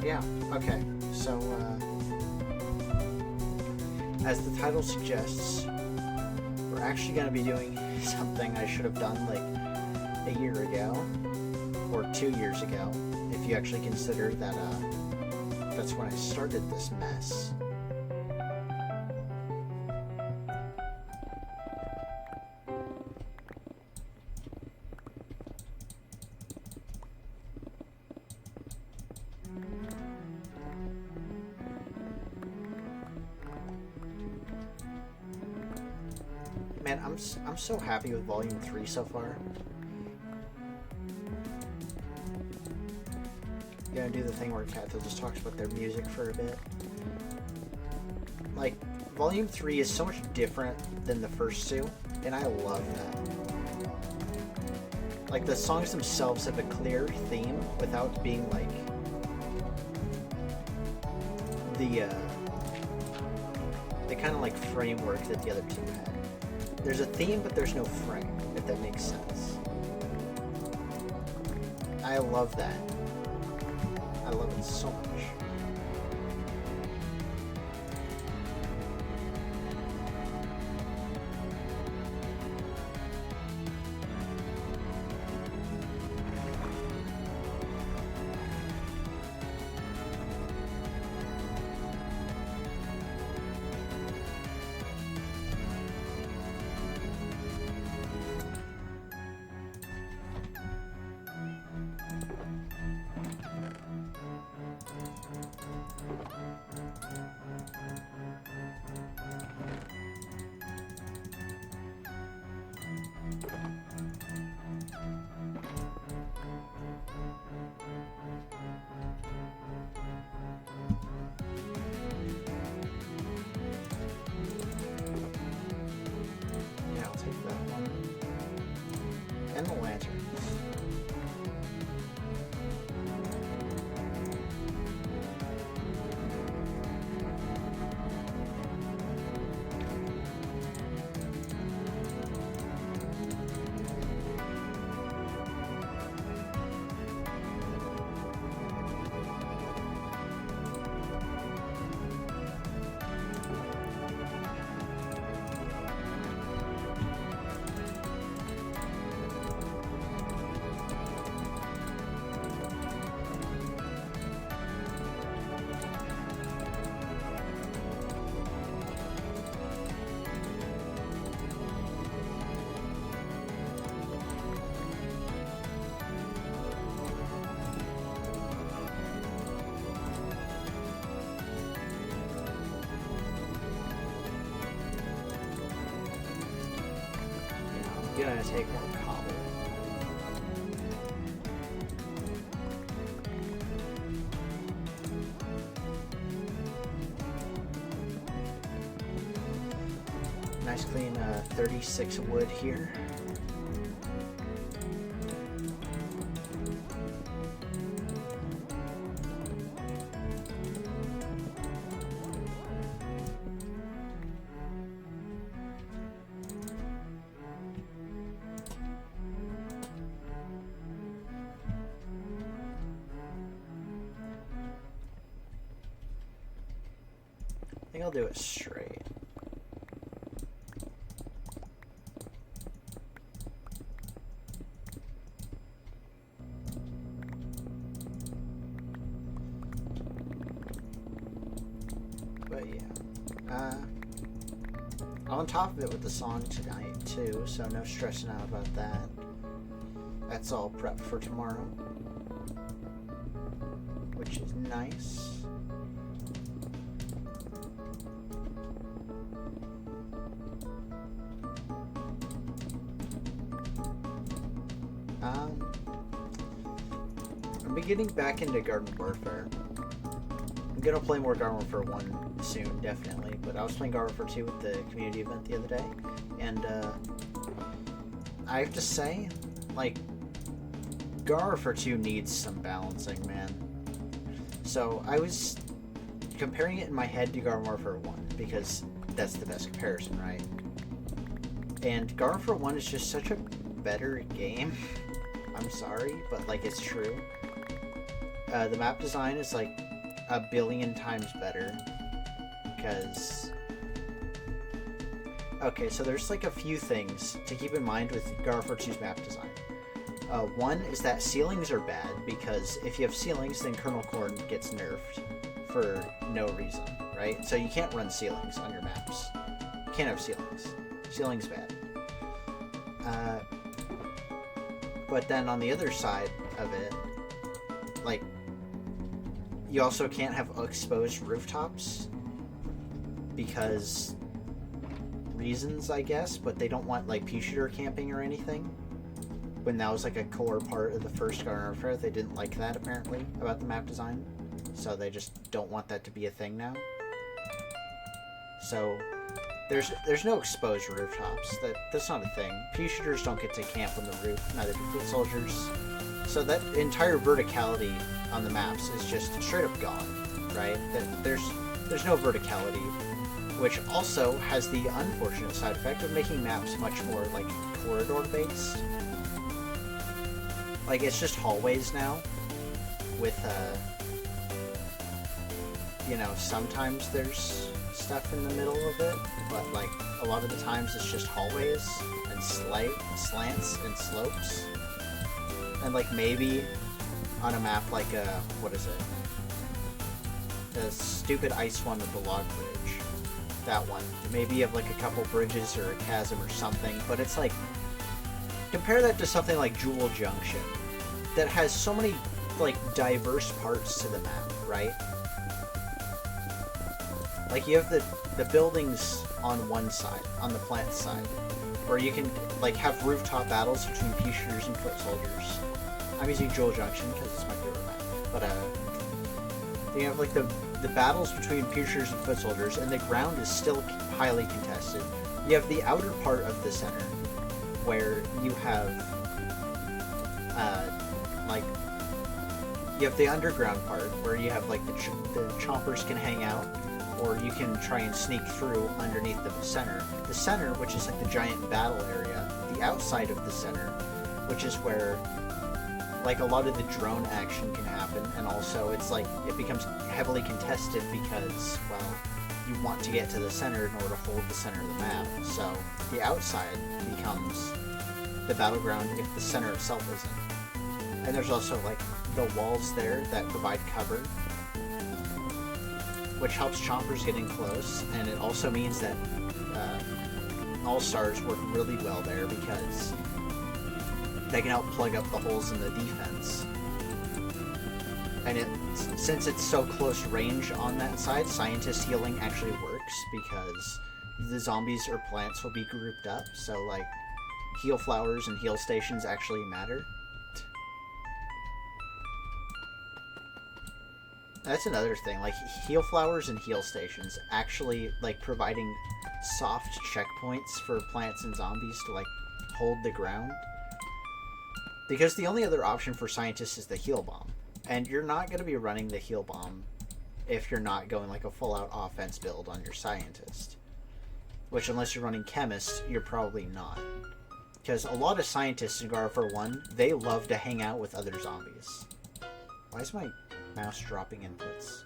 Yeah, okay. So, as the title suggests, we're actually going to be doing something I should have done like a year ago, or 2 years ago, if you actually consider that that's when I started this mess. Man, I'm so happy with Volume 3 so far. Gonna do the thing where Cattail just talks about their music for a bit. Like, Volume 3 is so much different than the first two, and I love that. Like, the songs themselves have a clear theme without being like the kind of like framework that the other two had. There's a theme, but there's no frame, if that makes sense. I love that. I love it so much. And the lantern. Gonna take more cobble. Nice clean 36 wood here. I think I'll do it straight. But yeah. I'm on top of it with the song tonight too, so no stressing out about that. That's all prep for tomorrow, which is nice. I'm getting back into Garden Warfare. I'm gonna play more Garden Warfare 1 soon, definitely, but I was playing Garden Warfare 2 with the community event the other day, and I have to say, like, Garden Warfare 2 needs some balancing, man. So I was comparing it in my head to Garden Warfare 1, because that's the best comparison, right? And Garden Warfare 1 is just such a better game. I'm sorry, but like, it's true. The map design is like a billion times better. Because... Okay, so there's like a few things to keep in mind with Garden Warfare 2's map design. One is that ceilings are bad, because if you have ceilings, then Kernel Core gets nerfed for no reason, right? So you can't run ceilings on your maps. You can't have ceilings. Ceilings bad. But then on the other side of it, like, you also can't have exposed rooftops because reasons, I guess, but they don't want like pea shooter camping or anything. When that was like a core part of the first Garden Warfare, they didn't like that apparently about the map design, so they just don't want that to be a thing now. So there's no exposed rooftops. That's not a thing. Pea shooters don't get to camp on the roof, neither do foot soldiers. So that entire verticality on the maps is just straight up gone, right? There's no verticality, which also has the unfortunate side effect of making maps much more like corridor based. Like, it's just hallways now with you know, sometimes there's stuff in the middle of it, but like a lot of the times it's just hallways and slants and slopes. And like maybe on a map like what is it? The stupid ice one with the log bridge. That one. Maybe you have like a couple bridges or a chasm or something, but it's like, compare that to something like Jewel Junction that has so many like diverse parts to the map, right? Like, you have the buildings on one side, on the plant side, where you can like have rooftop battles between pea shooters and foot soldiers. I'm using Jewel Junction because it's my favorite map. But you have like the battles between pea shooters and foot soldiers, and the ground is still highly contested. You have the outer part of the center, where you have like, you have the underground part where you have like the chompers can hang out, or you can try and sneak through underneath the center. The center, which is like the giant battle area. The outside of the center, which is where like a lot of the drone action can happen, and also it's like it becomes heavily contested because, well, you want to get to the center in order to hold the center of the map. So the outside becomes the battleground if the center itself isn't. And there's also like the walls there that provide cover, which helps chompers getting close, and it also means that all-stars work really well there because they can help plug up the holes in the defense. And since it's so close range on that side, scientist healing actually works because the zombies or plants will be grouped up, so like heal flowers and heal stations actually matter. That's another thing, like heal flowers and heal stations actually like providing soft checkpoints for plants and zombies to like hold the ground. Because the only other option for scientists is the heal bomb. And you're not going to be running the heal bomb if you're not going like a full-out offense build on your scientist. Which, unless you're running chemist, you're probably not. Because a lot of scientists in Garden Warfare 1, they love to hang out with other zombies. Why is my mouse dropping inputs?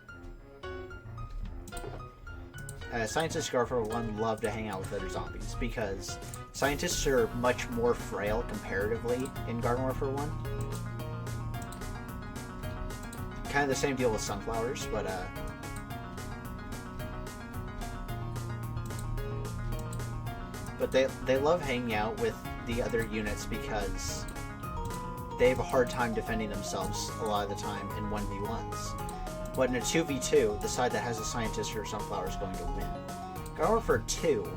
Scientists in Garden Warfare 1 love to hang out with other zombies because scientists are much more frail comparatively in Garden Warfare 1. Kind of the same deal with sunflowers, but they love hanging out with the other units because they have a hard time defending themselves a lot of the time in 1v1s. But in a 2v2, the side that has a scientist or sunflower is going to win. Garden Warfare 2,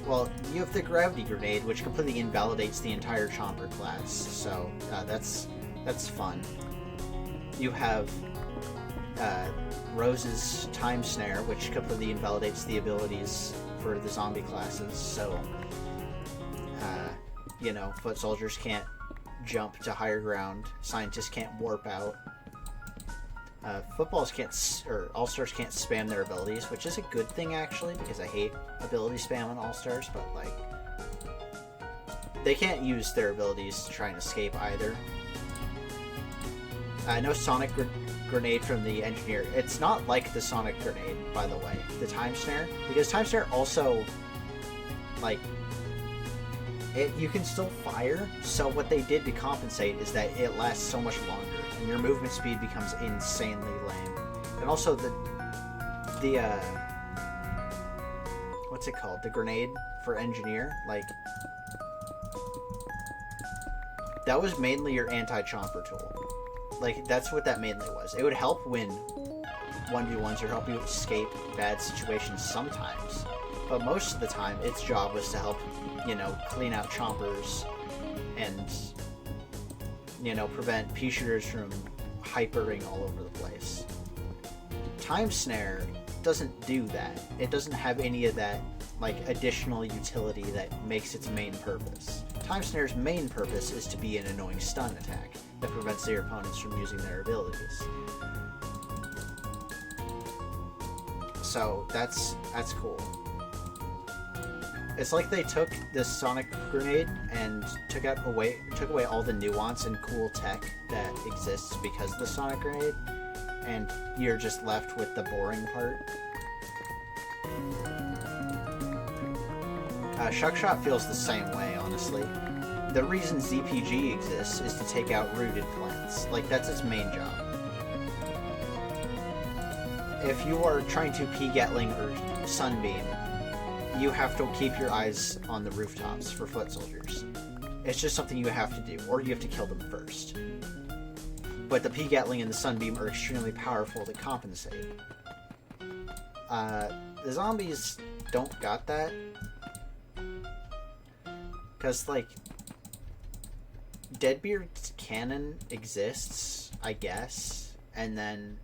well, you have the gravity grenade, which completely invalidates the entire chomper class, so that's fun. You have Rose's time snare, which completely invalidates the abilities for the zombie classes, so you know, foot soldiers can't jump to higher ground, scientists can't warp out, footballs can't, or all-stars can't spam their abilities, which is a good thing actually, because I hate ability spam on all-stars, but like, they can't use their abilities to try and escape either. No sonic grenade from the engineer. It's not like the sonic grenade, by the way, the time snare, because time snare also, like, you can still fire. So what they did to compensate is that it lasts so much longer, and your movement speed becomes insanely lame. And also the what's it called? The grenade for engineer, like, that was mainly your anti-chomper tool. Like, that's what that mainly was. It would help win 1v1s or help you escape bad situations sometimes. But most of the time, its job was to help, you know, clean out chompers and, you know, prevent pea shooters from hypering all over the place. Time Snare doesn't do that. It doesn't have any of that, like, additional utility that makes its main purpose. Time Snare's main purpose is to be an annoying stun attack that prevents their opponents from using their abilities. So that's cool. It's like they took this sonic grenade and took away all the nuance and cool tech that exists because of the sonic grenade, and you're just left with the boring part. Shuckshot feels the same way, honestly. The reason ZPG exists is to take out rooted plants. Like, that's its main job. If you are trying to P-Gatling or Sunbeam, you have to keep your eyes on the rooftops for foot soldiers. It's just something you have to do, or you have to kill them first. But the P-Gatling and the Sunbeam are extremely powerful to compensate. The zombies don't got that. Because, like, Deadbeard's cannon exists, I guess, and then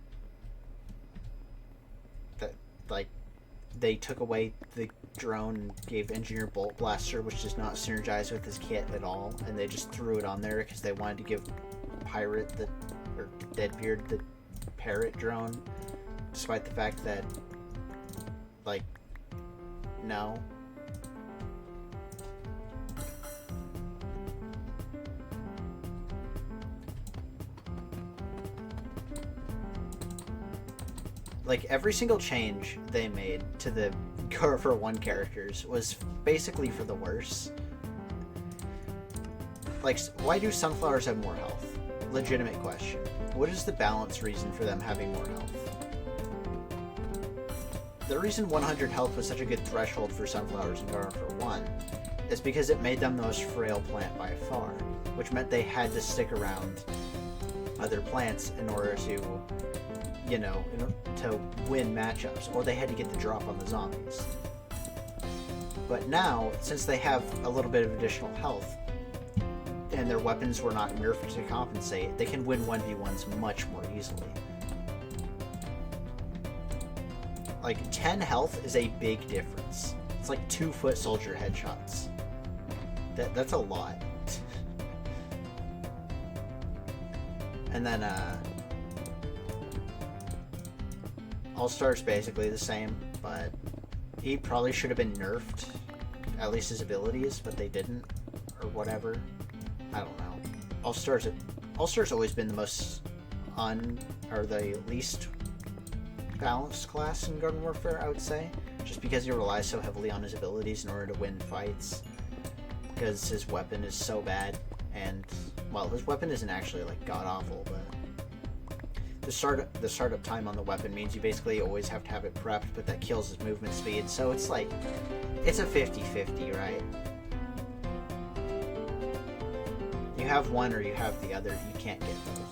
they took away the drone and gave Engineer Bolt Blaster, which does not synergize with his kit at all, and they just threw it on there because they wanted to give Deadbeard the parrot drone, despite the fact that, like, no. Like, every single change they made to the Go for One characters was basically for the worse. Like, why do sunflowers have more health? Legitimate question. What is the balance reason for them having more health? The reason 100 health was such a good threshold for sunflowers in Garden for One is because it made them the most frail plant by far, which meant they had to stick around other plants in order to, you know, to win matchups, or they had to get the drop on the zombies. But now, since they have a little bit of additional health, and their weapons were not nerfed to compensate, they can win 1v1s much more easily. Like, 10 health is a big difference. It's like 2 foot soldier headshots. That's a lot. And then, All-Star's basically the same, but he probably should have been nerfed, at least his abilities, but they didn't, or whatever. I don't know. All-Star's always been the most the least balanced class in Garden Warfare, I would say, just because he relies so heavily on his abilities in order to win fights, because his weapon is so bad, and, well, his weapon isn't actually, like, god-awful, but the startup time on the weapon means you basically always have to have it prepped, but that kills his movement speed, so it's like, it's a 50-50, right? You have one or you have the other, you can't get both.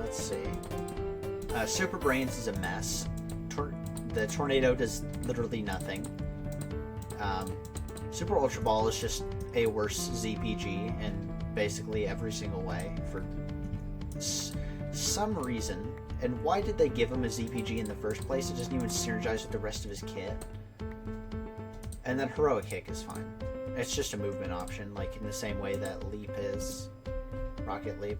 Let's see. Super Brains is a mess. The Tornado does literally nothing. Super Ultra Ball is just a worse ZPG in basically every single way for some reason. And why did they give him a ZPG in the first place? It doesn't even synergize with the rest of his kit. And then Heroic Kick is fine. It's just a movement option, like in the same way that leap is. Rocket leap.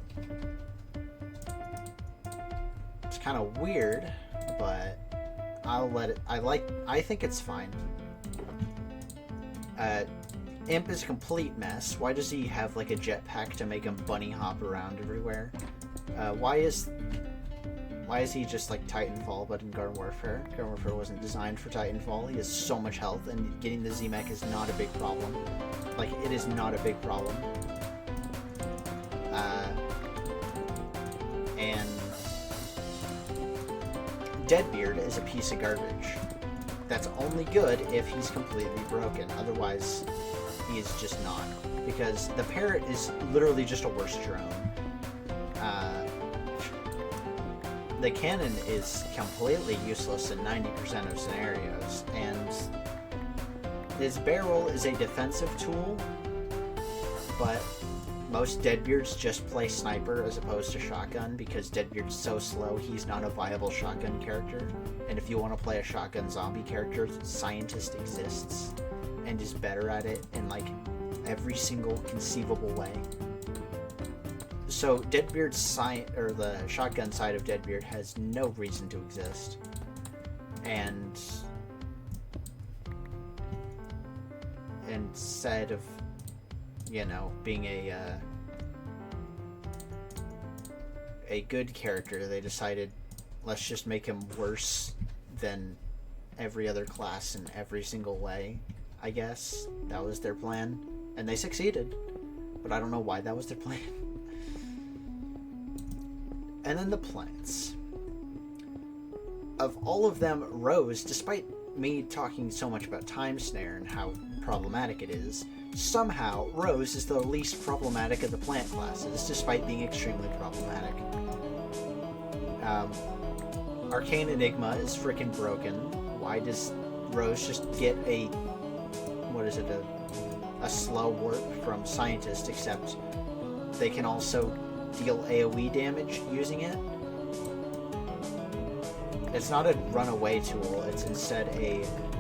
It's kind of weird, but I'll let it. I think it's fine. Imp is a complete mess. Why does he have like a jetpack to make him bunny hop around everywhere? Why is he just like Titanfall, but in Garden Warfare? Garden Warfare wasn't designed for Titanfall. He has so much health, and getting the Z-Mech is not a big problem. Like, it is not a big problem. And Deadbeard is a piece of garbage. That's only good if he's completely broken. Otherwise, he is just not. Because the Parrot is literally just a worse drone. The cannon is completely useless in 90% of scenarios, and his barrel is a defensive tool, but most Deadbeards just play sniper as opposed to shotgun because Deadbeard's so slow he's not a viable shotgun character. And if you want to play a shotgun zombie character, Scientist exists and is better at it in like every single conceivable way. So Deadbeard's the shotgun side of Deadbeard has no reason to exist. And instead of, you know, being a good character, they decided, let's just make him worse than every other class in every single way. I guess that was their plan, and they succeeded, but I don't know why that was their plan. And then the plants. Of all of them, Rose, despite me talking so much about Time Snare and how problematic it is, somehow Rose is the least problematic of the plant classes, despite being extremely problematic. Arcane Enigma is freaking broken. Why does Rose just get a slow warp from Scientist, except they can also deal AoE damage using it? It's not a runaway tool, it's instead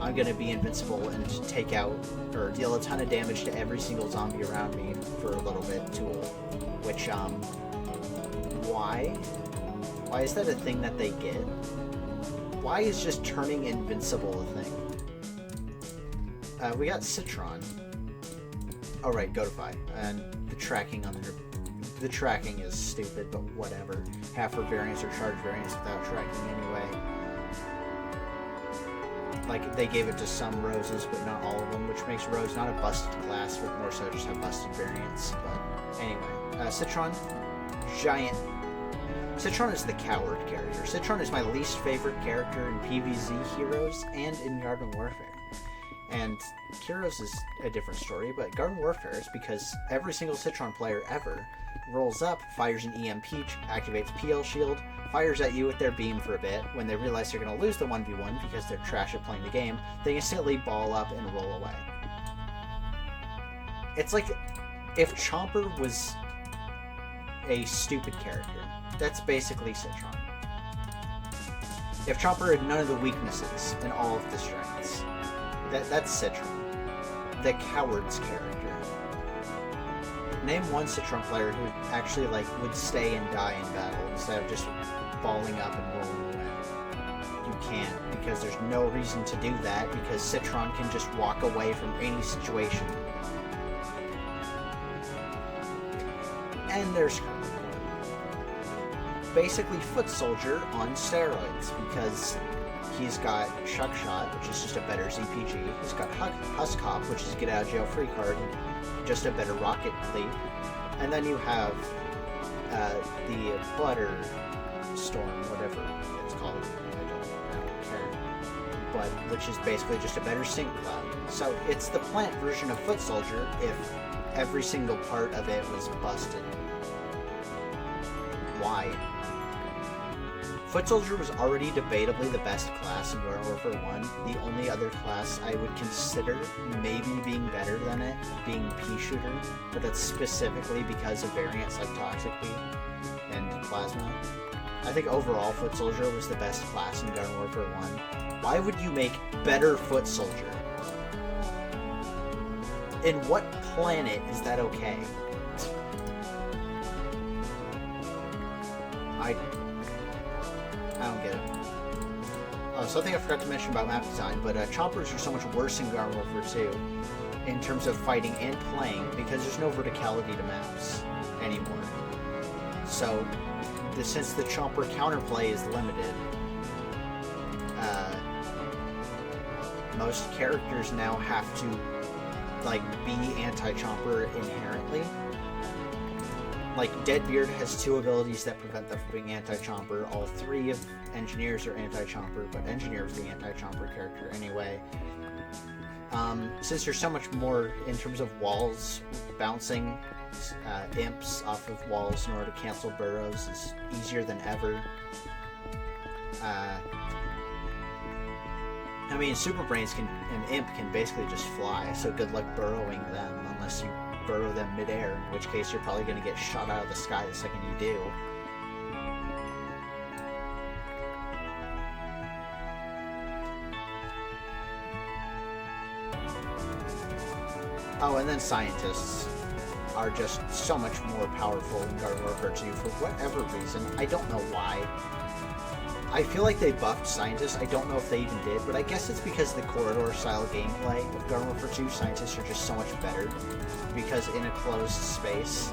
I'm gonna be invincible and take out or deal a ton of damage to every single zombie around me for a little bit tool. Which, why? Why is that a thing that they get? Why is just turning invincible a thing? We got Citron. Oh right, Godify. And the tracking on her. The tracking is stupid, but whatever. Half her variants are charge variants without tracking anyway. Like, they gave it to some Roses, but not all of them, which makes Rose not a busted class, but more so just have busted variants. But anyway, Citron, giant. Citron is the coward character. Citron is my least favorite character in PvZ Heroes and in Garden Warfare. And Heroes is a different story, but Garden Warfare is because every single Citron player ever rolls up, fires an EMP, activates PL Shield, fires at you with their beam for a bit. When they realize they're going to lose the 1v1 because they're trash at playing the game, they instantly ball up and roll away. It's like if Chomper was a stupid character. That's basically Citron. If Chomper had none of the weaknesses and all of the strengths, that's Citron. The coward's character. Name one Citron player who actually would stay and die in battle instead of just balling up and rolling away. You can't, because there's no reason to do that, because Citron can just walk away from any situation. And there's basically Foot Soldier on steroids, because he's got Shuck Shot, which is just a better ZPG. He's got Husk Hop, which is a get out of jail free card, just a better rocket leap. And then you have the Butter Storm, whatever it's called. I don't care. But which is basically just a better Sync Cloud. So it's the plant version of Foot Soldier if every single part of it was busted. Why? Foot Soldier was already debatably the best class in Garden Warfare 1. The only other class I would consider maybe being better than it being Pea Shooter, but that's specifically because of variants like Toxic Pea and Plasma. I think overall Foot Soldier was the best class in Garden Warfare 1. Why would you make better Foot Soldier? In what planet is that okay? I don't get it. Oh, something I forgot to mention about map design, but chompers are so much worse in Garden Warfare 2 in terms of fighting and playing because there's no verticality to maps anymore. So, since the chomper counterplay is limited, most characters now have to like be anti-chomper inherently. Like, Deadbeard has 2 abilities that prevent them from being anti-chomper. All 3 of Engineers are anti-chomper, but Engineer is the anti-chomper character anyway. Since there's so much more in terms of walls, bouncing imps off of walls in order to cancel burrows is easier than ever. I mean, Super Brains and Imp can basically just fly, so good luck burrowing them unless you burrow them midair, in which case you're probably going to get shot out of the sky the second you do. Oh, and then scientists are just so much more powerful in Garden Warfare 2 for whatever reason. I don't know why. I feel like they buffed scientists. I don't know if they even did, but I guess it's because of the corridor-style gameplay of Garden Warfare 2. Scientists are just so much better because in a closed space,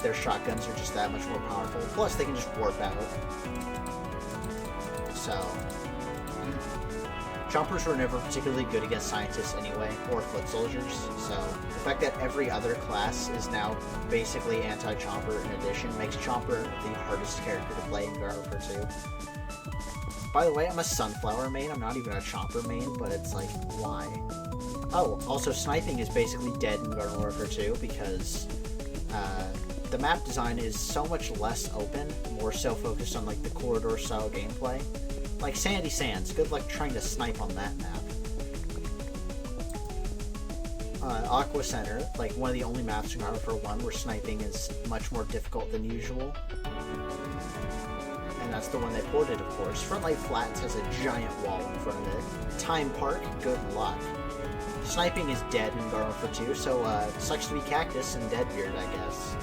their shotguns are just that much more powerful. Plus, they can just warp out. So, chompers were never particularly good against scientists anyway, or foot soldiers. So, the fact that every other class is now basically anti-chomper in addition makes chomper the hardest character to play in Garden Warfare 2. By the way, I'm a Sunflower main. I'm not even a chomper main, but it's like, why? Oh, also sniping is basically dead in Garden Warfare 2 because the map design is so much less open, more so focused on like the corridor-style gameplay. Like Sandy Sands, good luck trying to snipe on that map. Aqua Center, like one of the only maps in Garden Warfare 1 where sniping is much more difficult than usual. And that's the one they ported, of course. Frontlight Flats has a giant wall in front of it. Time Park, good luck. Sniping is dead in Garden Warfare 2, so sucks to be Cactus and Deadbeard, I guess.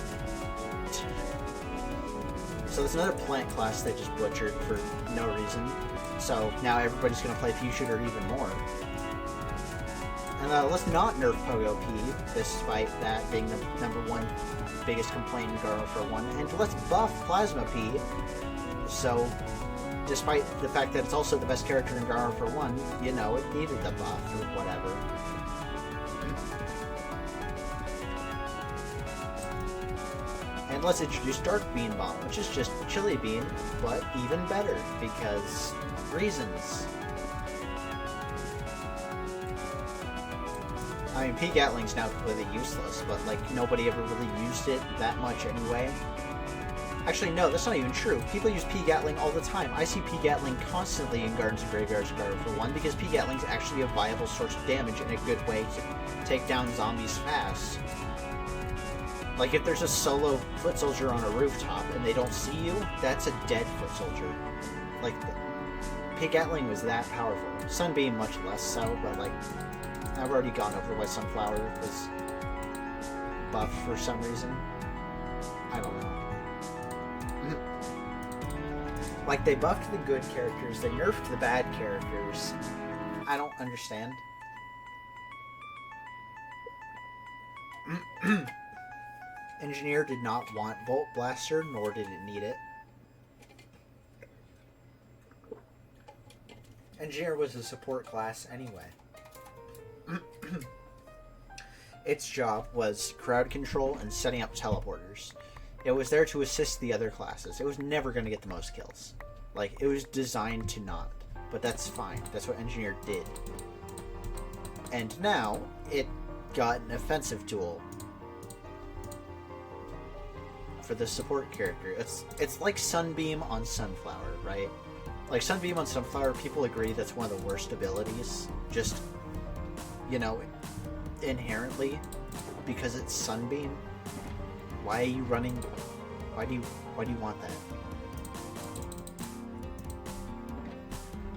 So there's another plant class they just butchered for no reason. So now everybody's going to play Pea Shooter even more. And let's not nerf Pogo P, despite that being the #1 biggest complaint in Garden Warfare 1. And let's buff Plasma P. So, despite the fact that it's also the best character in Garden Warfare 1, you know, it needed the buff or whatever. And let's introduce Dark Bean Bomb, which is just Chili Bean, but even better, because reasons. I mean, P-Gatling's now completely useless, but, like, nobody ever really used it that much anyway. Actually, no, that's not even true. People use P-Gatling all the time. I see P-Gatling constantly in Gardens and Graveyards of Garden Warfare 1 because P-Gatling's actually a viable source of damage and a good way to take down zombies fast. Like, if there's a solo foot soldier on a rooftop and they don't see you, that's a dead foot soldier. Like, P-Gatling was that powerful. Sunbeam much less so, but, like, I've already gone over why Sunflower was buffed for some reason. I don't know. Like, they buffed the good characters, they nerfed the bad characters. I don't understand. Engineer did not want Volt Blaster, nor did it need it. Engineer was a support class anyway. Its job was crowd control and setting up teleporters. It was there to assist the other classes. It was never going to get the most kills. Like, it was designed to not. But that's fine. That's what Engineer did. And now, it got an offensive tool for the support character. It's like Sunbeam on Sunflower, right? Like, Sunbeam on Sunflower, people agree that's one of the worst abilities. Just, you know, inherently, because it's Sunbeam. Why are you running? Why do you want that?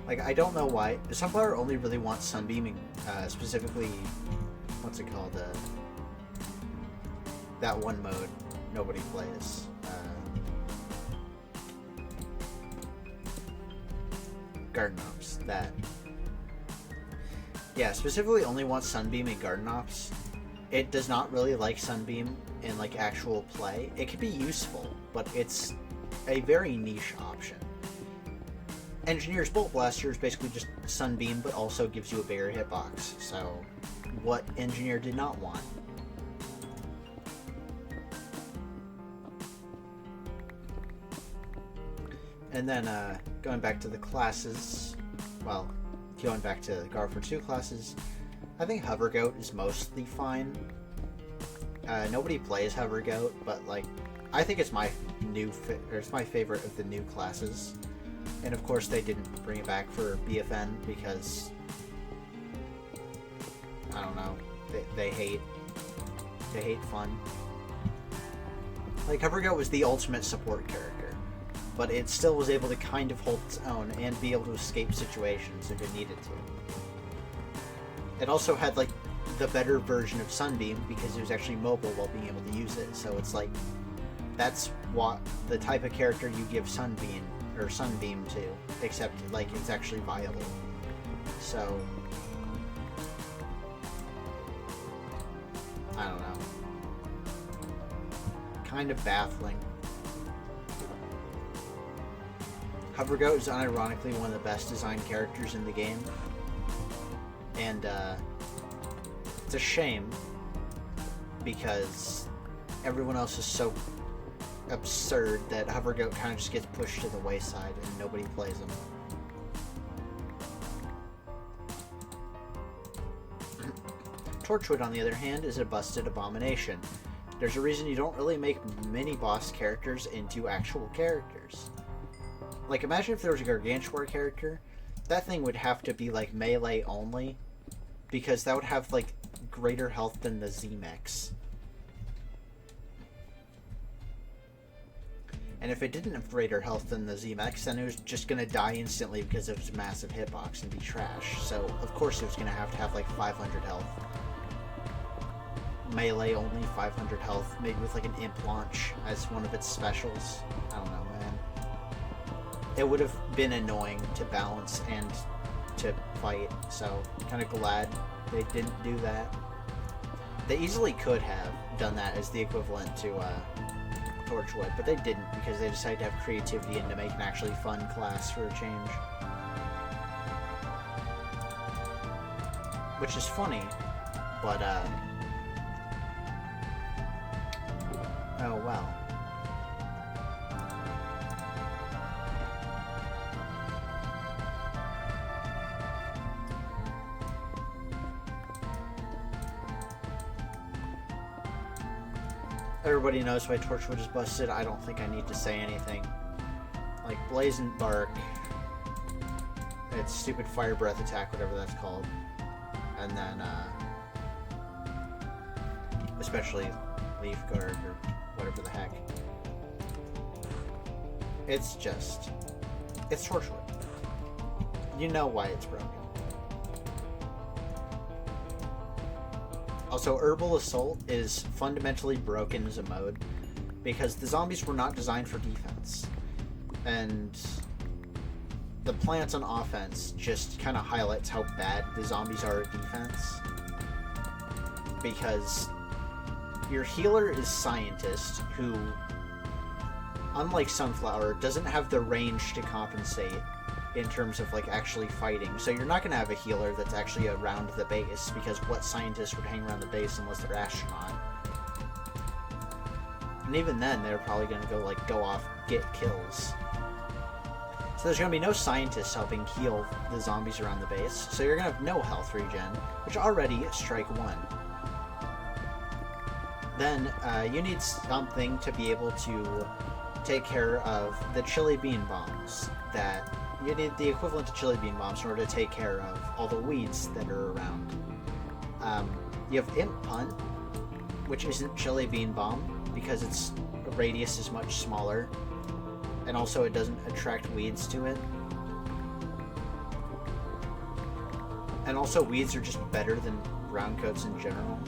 Like, I don't know why. Sunflower only really wants Sunbeam, specifically what's it called? That one mode nobody plays. Garden Ops. That. Yeah, specifically only wants Sunbeam in Garden Ops. It does not really like Sunbeam in like actual play. It could be useful, but it's a very niche option. Engineer's Bolt Blaster is basically just Sunbeam, but also gives you a bigger hitbox. So, what Engineer did not want? And then, going back to the classes, well, going back to the Garden Warfare 2 classes, I think Hover Goat is mostly fine. Nobody plays Hover Goat, but like, I think it's my it's my favorite of the new classes. And of course, they didn't bring it back for BFN because I don't know, they hate fun. Like, Hover Goat was the ultimate support character, but it still was able to kind of hold its own and be able to escape situations if it needed to. It also had, like, the better version of Sunbeam because it was actually mobile while being able to use it. So it's like, that's what the type of character you give Sunbeam to, except, like, it's actually viable. So, I don't know. Kind of baffling. Hover Goat is unironically one of the best designed characters in the game. And, it's a shame because everyone else is so absurd that Hover Goat kind of just gets pushed to the wayside and nobody plays him. Torchwood, on the other hand, is a busted abomination. There's a reason you don't really make mini-boss characters into actual characters. Like, imagine if there was a Gargantuar character, that thing would have to be, like, melee only, because that would have, like, greater health than the Z-Mechs. And if it didn't have greater health than the Z-Mechs, then it was just going to die instantly because of its massive hitbox and be trash. So, of course, it was going to have, like, 500 health. Melee only, 500 health, maybe with, like, an Imp Launch as one of its specials. I don't know, man. It would have been annoying to balance and to fight, so kind of glad they didn't do that. They easily could have done that as the equivalent to Torchwood, but they didn't because they decided to have creativity and to make an actually fun class for a change. Which is funny, but oh well. Everybody knows why Torchwood is busted. I don't think I need to say anything. Like, Blazing Bark, its stupid Fire Breath attack, whatever that's called. And then, especially Leaf Guard or whatever the heck. It's Torchwood. You know why it's broken. Also, Herbal Assault is fundamentally broken as a mode because the zombies were not designed for defense. And the plants on offense just kind of highlights how bad the zombies are at defense. Because your healer is Scientist, who, unlike Sunflower, doesn't have the range to compensate in terms of, like, actually fighting. So you're not going to have a healer that's actually around the base, because what Scientist would hang around the base unless they're Astronaut? And even then, they're probably going to go off, get kills. So there's going to be no Scientists helping heal the zombies around the base, so you're going to have no health regen, which already is strike one. Then, you need something to be able to take care of the Chili Bean Bombs that... You need the equivalent to Chili Bean Bombs in order to take care of all the weeds that are around. You have Imp Punt, which isn't Chili Bean Bomb, because its radius is much smaller, and also it doesn't attract weeds to it. And also, weeds are just better than ground coats in general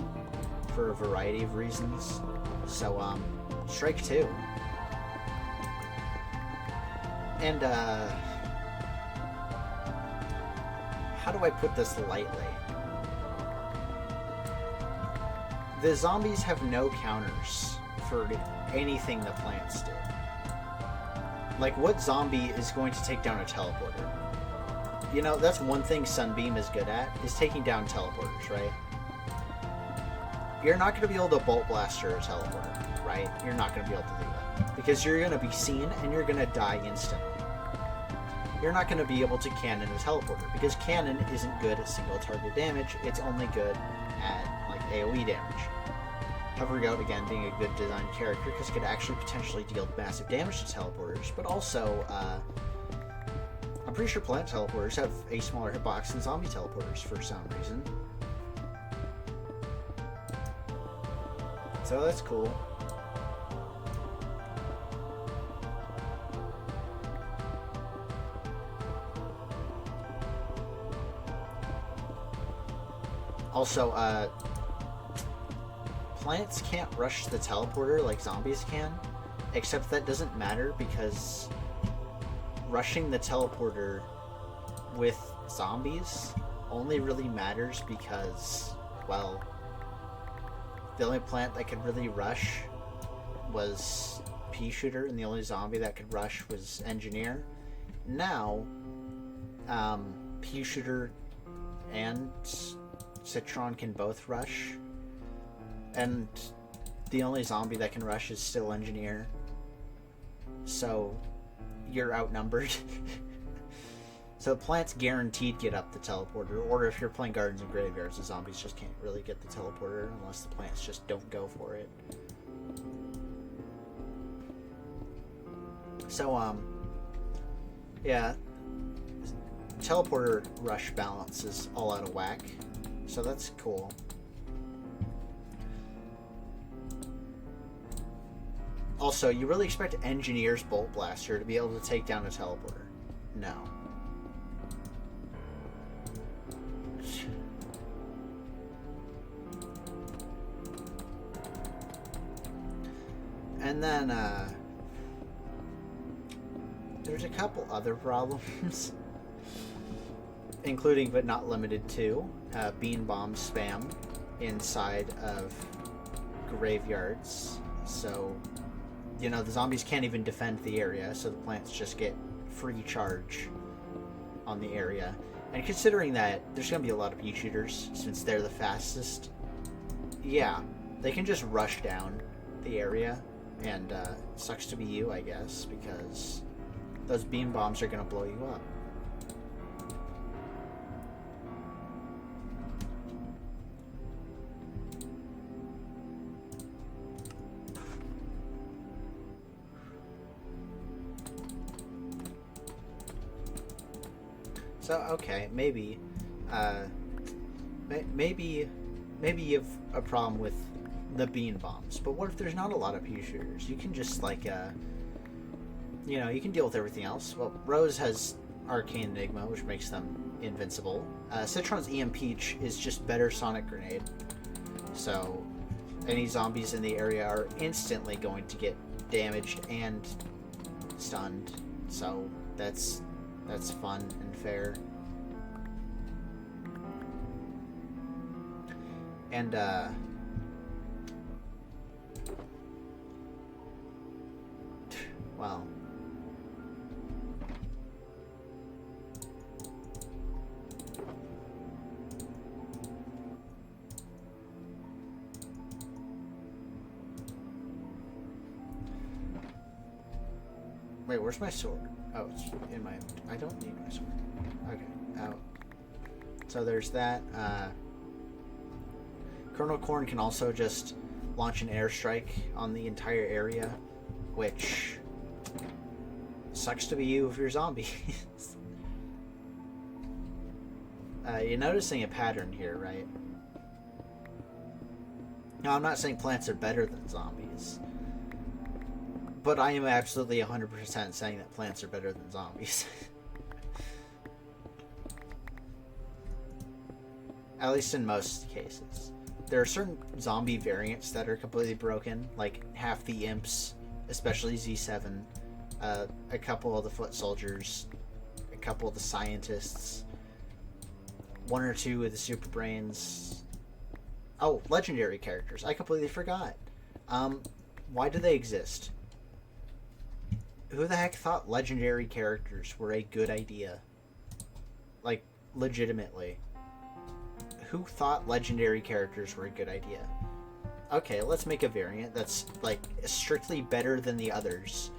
for a variety of reasons. So, strike 2. And, how do I put this lightly? The zombies have no counters for anything the plants do. Like, what zombie is going to take down a teleporter? You know, that's one thing Sunbeam is good at, is taking down teleporters, right? You're not going to be able to Bolt Blaster a teleporter, right? You're not going to be able to do that. Because you're going to be seen, and you're going to die instantly. You're not going to be able to cannon a teleporter, because cannon isn't good at single target damage, it's only good at, like, AoE damage. However, Goat, again, being a good designed character, because it could actually potentially deal massive damage to teleporters, but also, I'm pretty sure plant teleporters have a smaller hitbox than zombie teleporters for some reason. So that's cool. Also, plants can't rush the teleporter like zombies can, except that doesn't matter because rushing the teleporter with zombies only really matters because, well, the only plant that could really rush was Pea Shooter, and the only zombie that could rush was Engineer. Now, Pea Shooter and Citron can both rush, and the only zombie that can rush is still Engineer. So, you're outnumbered. So plants guaranteed get up the teleporter, or if you're playing Gardens and Graveyards, the zombies just can't really get the teleporter unless the plants just don't go for it. So, yeah, teleporter rush balance is all out of whack, so that's cool. Also, you really expect Engineer's Bolt Blaster to be able to take down a teleporter? No. And then, there's a couple other problems, including but not limited to bean bomb spam inside of graveyards. So, you know, the zombies can't even defend the area, so the plants just get free charge on the area. And considering that there's going to be a lot of Pea Shooters, since they're the fastest, yeah, they can just rush down the area, and sucks to be you, I guess, because those beam bombs are going to blow you up. So, okay, maybe you have a problem with the bean bombs, but what if there's not a lot of Pea Shooters? You can just, like, you know, you can deal with everything else. Well, Rose has Arcane Enigma, which makes them invincible. Citron's EM Peach is just better Sonic Grenade, so any zombies in the area are instantly going to get damaged and stunned, so that's fun and fair. And, well, wait, where's my sword? Oh, it's in my... I don't need my sword. Okay, out. So there's that. Colonel Corn can also just launch an airstrike on the entire area, which sucks to be you if you're zombies. You're noticing a pattern here, right? Now, I'm not saying plants are better than zombies, but I am absolutely 100% saying that plants are better than zombies. At least in most cases. There are certain zombie variants that are completely broken, like half the imps, especially Z7, a couple of the foot soldiers, a couple of the scientists, one or two of the super brains. Oh, legendary characters. I completely forgot. Why do they exist? Who the heck thought legendary characters were a good idea? Like, legitimately. Who thought legendary characters were a good idea? Okay, let's make a variant that's, like, strictly better than the others.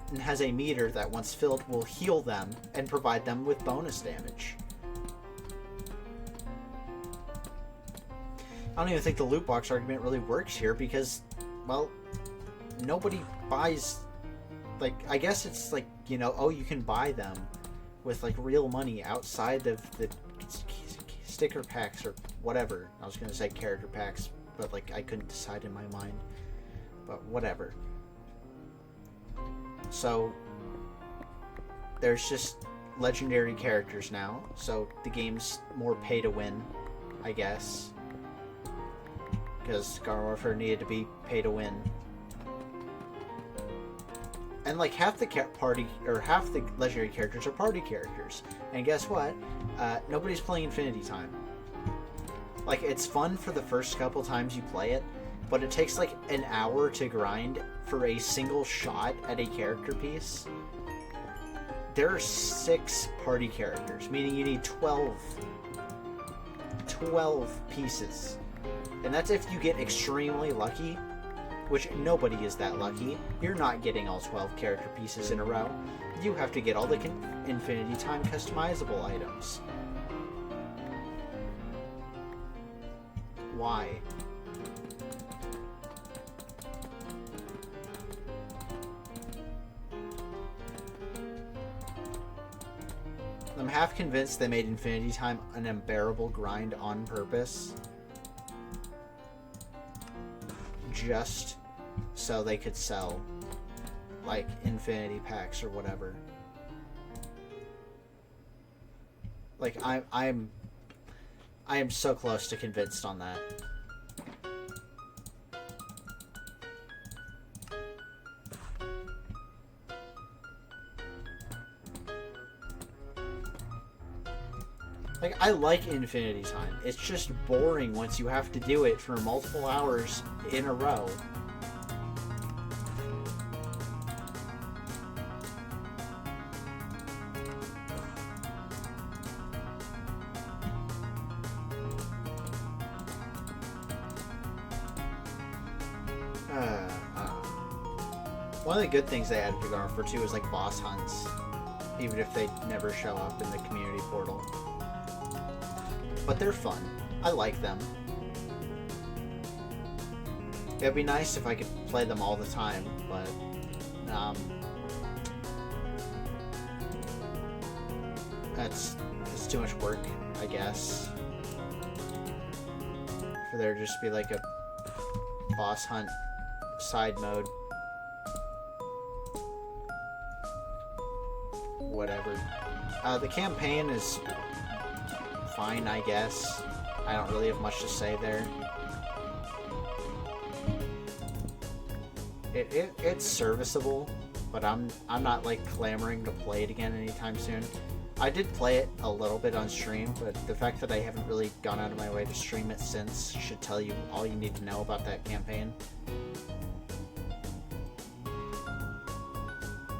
And has a meter that, once filled, will heal them and provide them with bonus damage. I don't even think the loot box argument really works here because, well, nobody buys... Like, I guess it's like, you know, oh, you can buy them with, like, real money outside of the sticker packs or whatever. I was gonna say character packs, but like I couldn't decide in my mind. But whatever. So there's just legendary characters now, so the game's more pay to win, I guess. Because Garden Warfare needed to be pay to win. And like half the half the legendary characters are party characters. And guess what? Nobody's playing Infinity Time. Like, it's fun for the first couple times you play it, but it takes like an hour to grind for a single shot at a character piece. There are 6 party characters, meaning you need 12 pieces. And that's if you get extremely lucky, which nobody is that lucky. You're not getting all 12 character pieces in a row. You have to get all the Infinity Time customizable items. Why? I'm half convinced they made Infinity Time an unbearable grind on purpose. Just so they could sell, like, infinity packs or whatever. Like, I am so close to convinced on that. Like, I like Infinity Time. It's just boring once you have to do it for multiple hours in a row. One of the good things they added to Garden Warfare 2 is like boss hunts, even if they never show up in the community portal. But they're fun. I like them. It'd be nice if I could play them all the time, but that's too much work, I guess. For there to just be like a boss hunt side mode. Whatever. The campaign is fine, I guess. I don't really have much to say there. It's serviceable, but I'm not like clamoring to play it again anytime soon. I did play it a little bit on stream, but the fact that I haven't really gone out of my way to stream it since should tell you all you need to know about that campaign.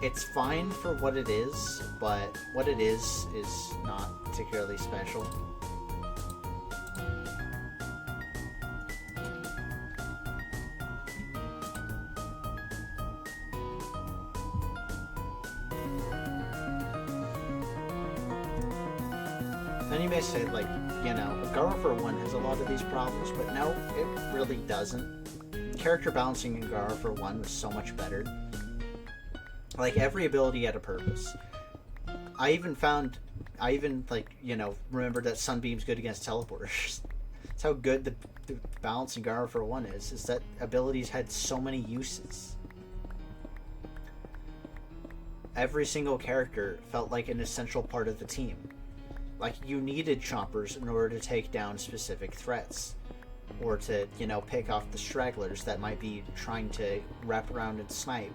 It's fine for what it is, but what it is not particularly special. Then you may say, like, you know, Garden Warfare 1 has a lot of these problems, but no, it really doesn't. Character balancing in Garden Warfare 1 was so much better. Like, every ability had a purpose. I even, like, you know, remembered that Sunbeam's good against teleporters. That's how good the balance in Garden Warfare 1 is that abilities had so many uses. Every single character felt like an essential part of the team. like, you needed chompers in order to take down specific threats, or to, you know, pick off the stragglers that might be trying to wrap around and snipe,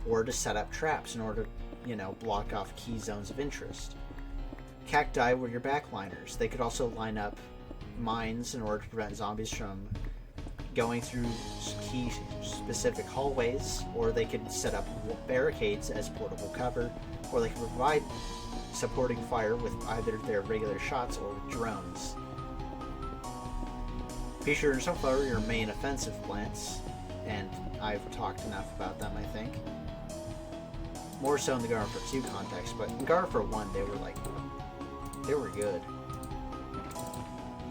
or to set up traps in order to, you know, block off key zones of interest. Cacti were your backliners. They could also line up mines in order to prevent zombies from going through key specific hallways, or they could set up barricades as portable cover, or they could provide supporting fire with either their regular shots or with drones. Pea shooter and sunflower are your main offensive plants, and I've talked enough about them, I think. More so in the Garden Warfare 2 context, but in Garden Warfare 1 they were good.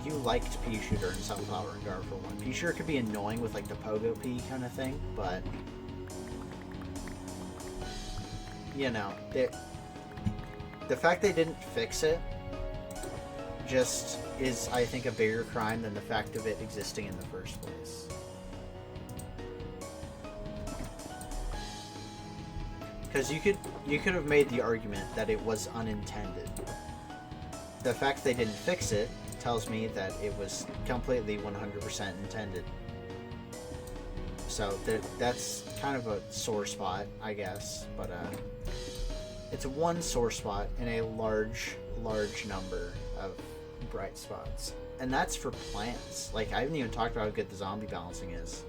You liked Pea Shooter and Sunflower in Garden Warfare 1. Pea Shooter could be annoying with like the pogo pea kind of thing, but you know, the fact they didn't fix it just is, I think, a bigger crime than the fact of it existing in the first place. Because you could have made the argument that it was unintended. The fact they didn't fix it tells me that it was completely 100% intended. So that's kind of a sore spot, I guess, but it's one sore spot in a large number of bright spots. And that's for plants. Like, I haven't even talked about how good the zombie balancing is.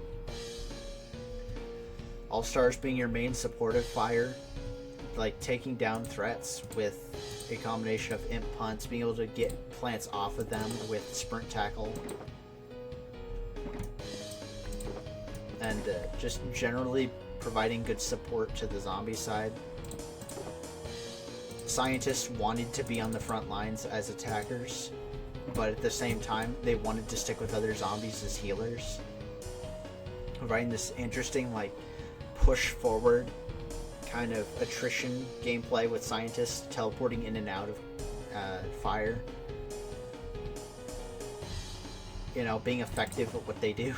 All-Stars being your main supportive fire, like taking down threats with a combination of imp punts, being able to get plants off of them with sprint tackle, and just generally providing good support to the zombie side. Scientists wanted to be on the front lines as attackers, but at the same time they wanted to stick with other zombies as healers, providing this interesting, like, push forward kind of attrition gameplay with scientists teleporting in and out of fire. You know, being effective at what they do,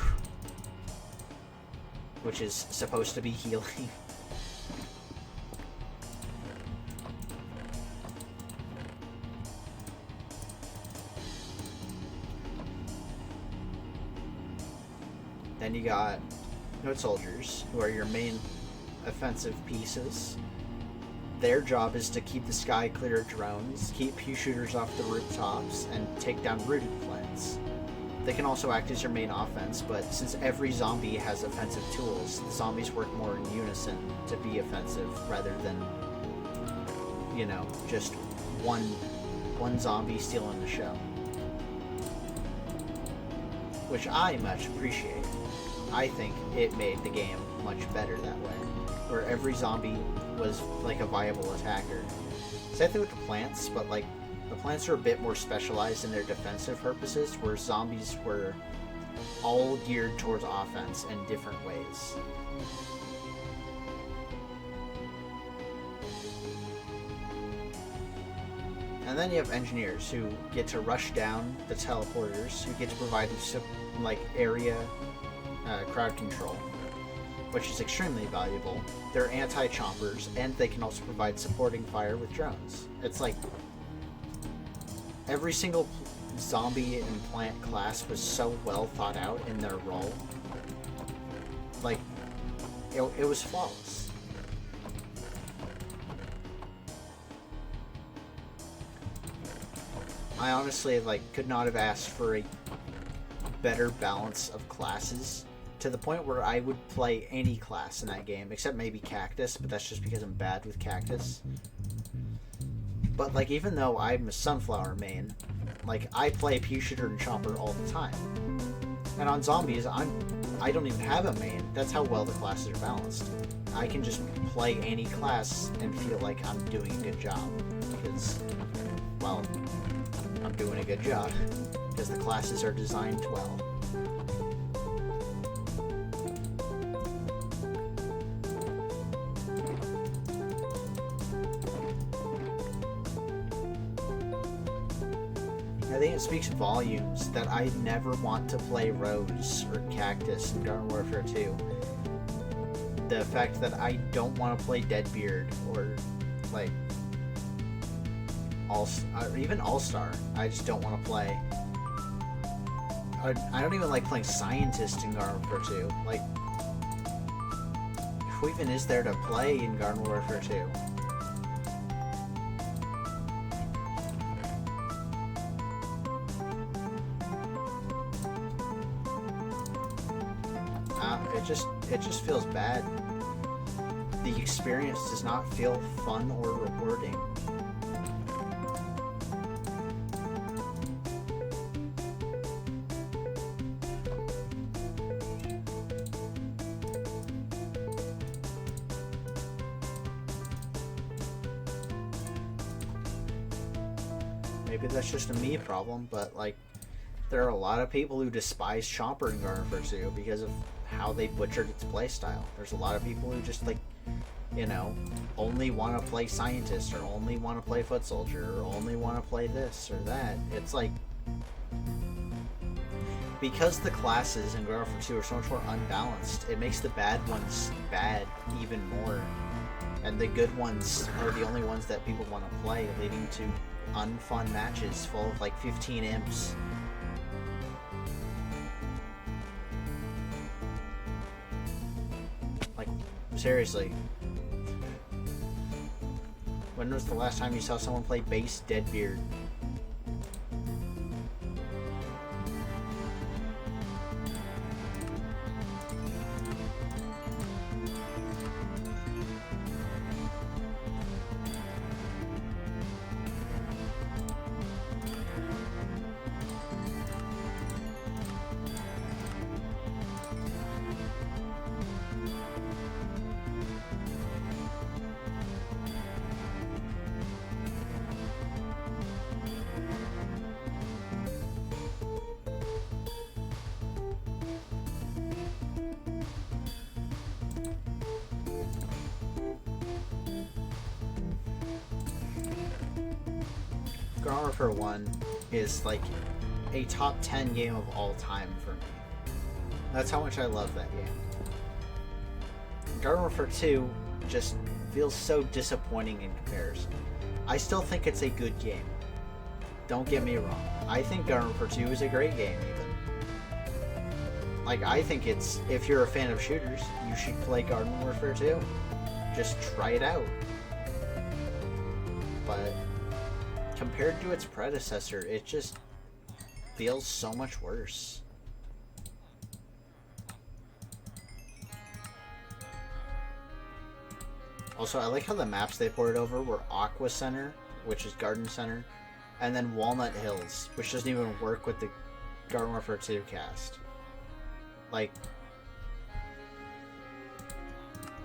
which is supposed to be healing. Then you got Note Soldiers, who are your main offensive pieces. Their job is to keep the sky clear of drones, keep Pea Shooters off the rooftops, and take down rooted plants. They can also act as your main offense, but since every zombie has offensive tools, the zombies work more in unison to be offensive rather than, you know, just one zombie stealing the show. Which I much appreciate. I think it made the game much better that way, where every zombie was like a viable attacker. Same thing with the plants, but like the plants are a bit more specialized in their defensive purposes, where zombies were all geared towards offense in different ways. And then you have engineers who get to rush down the teleporters, who get to provide like area crowd control, which is extremely valuable. They're anti-chompers, and they can also provide supporting fire with drones. It's like every single zombie and plant class was so well thought out in their role. Like, it was flawless. I honestly, like, could not have asked for a better balance of classes, to the point where I would play any class in that game, except maybe Cactus, but that's just because I'm bad with Cactus. But, like, even though I'm a Sunflower main, like, I play Pea Shooter and Chomper all the time. And on zombies, I don't even have a main. That's how well the classes are balanced. I can just play any class and feel like I'm doing a good job, because, well, I'm doing a good job, because the classes are designed well. I think it speaks volumes that I never want to play Rose or Cactus in Garden Warfare 2. The fact that I don't want to play Deadbeard or, like, even All-Star, I just don't want to play. I don't even like playing Scientist in Garden Warfare 2. Like, who even is there to play in Garden Warfare 2? It just feels bad. The experience does not feel fun or rewarding. Maybe that's just a me problem, but like, there are a lot of people who despise Chomper in Garden Warfare 2 because of how they butchered its playstyle. There's a lot of people who just, like, you know, only want to play Scientist, or only want to play Foot Soldier, or only want to play this or that. It's like, because the classes in Garden Warfare 2 are so much more unbalanced, it makes the bad ones bad even more. And the good ones are the only ones that people want to play, leading to unfun matches full of, like, 15 imps. Seriously. When was the last time you saw someone play base Deadbeard? Garden Warfare 1 is like a top 10 game of all time for me. That's how much I love that game. Garden Warfare 2 just feels so disappointing in comparison. I still think it's a good game. Don't get me wrong. I think Garden Warfare 2 is a great game, even. Like, I think it's, if you're a fan of shooters, you should play Garden Warfare 2. Just try it out. But compared to its predecessor, it just feels so much worse. Also, I like how the maps they ported over were Aqua Center, which is Garden Center, and then Walnut Hills, which doesn't even work with the Garden Warfare 2 cast. Like,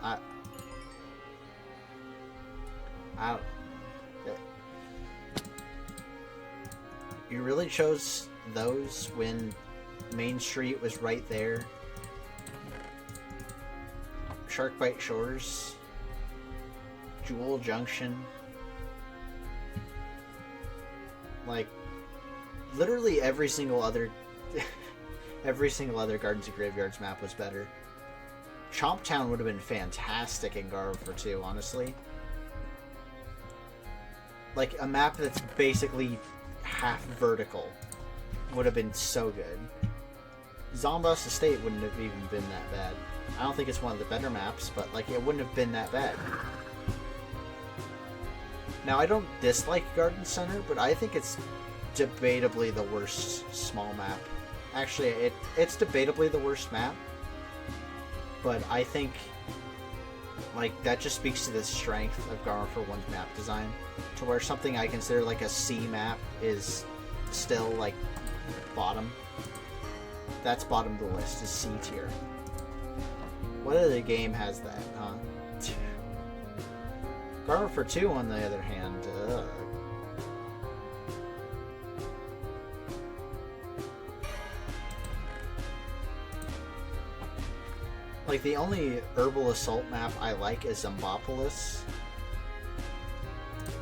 I don't know. You really chose those when Main Street was right there. Sharkbite Shores, Jewel Junction. Like, literally every single other Gardens and Graveyards map was better. Chomp Town would have been fantastic in Garden Warfare 2, honestly. Like, a map that's basically half vertical would have been so good. Zomboss Estate wouldn't have even been that bad. I don't think it's one of the better maps, but like, it wouldn't have been that bad. Now, I don't dislike Garden Center, but I think it's debatably the worst small map. Actually, it's debatably the worst map, but I think, like, that just speaks to the strength of Garden Warfare 1's map design, to where something I consider like a C map is still like bottom. That's bottom of the list, is C tier. What other game has that, huh? Garden Warfare 2, on the other hand, like, the only Herbal Assault map I like is Zombopolis.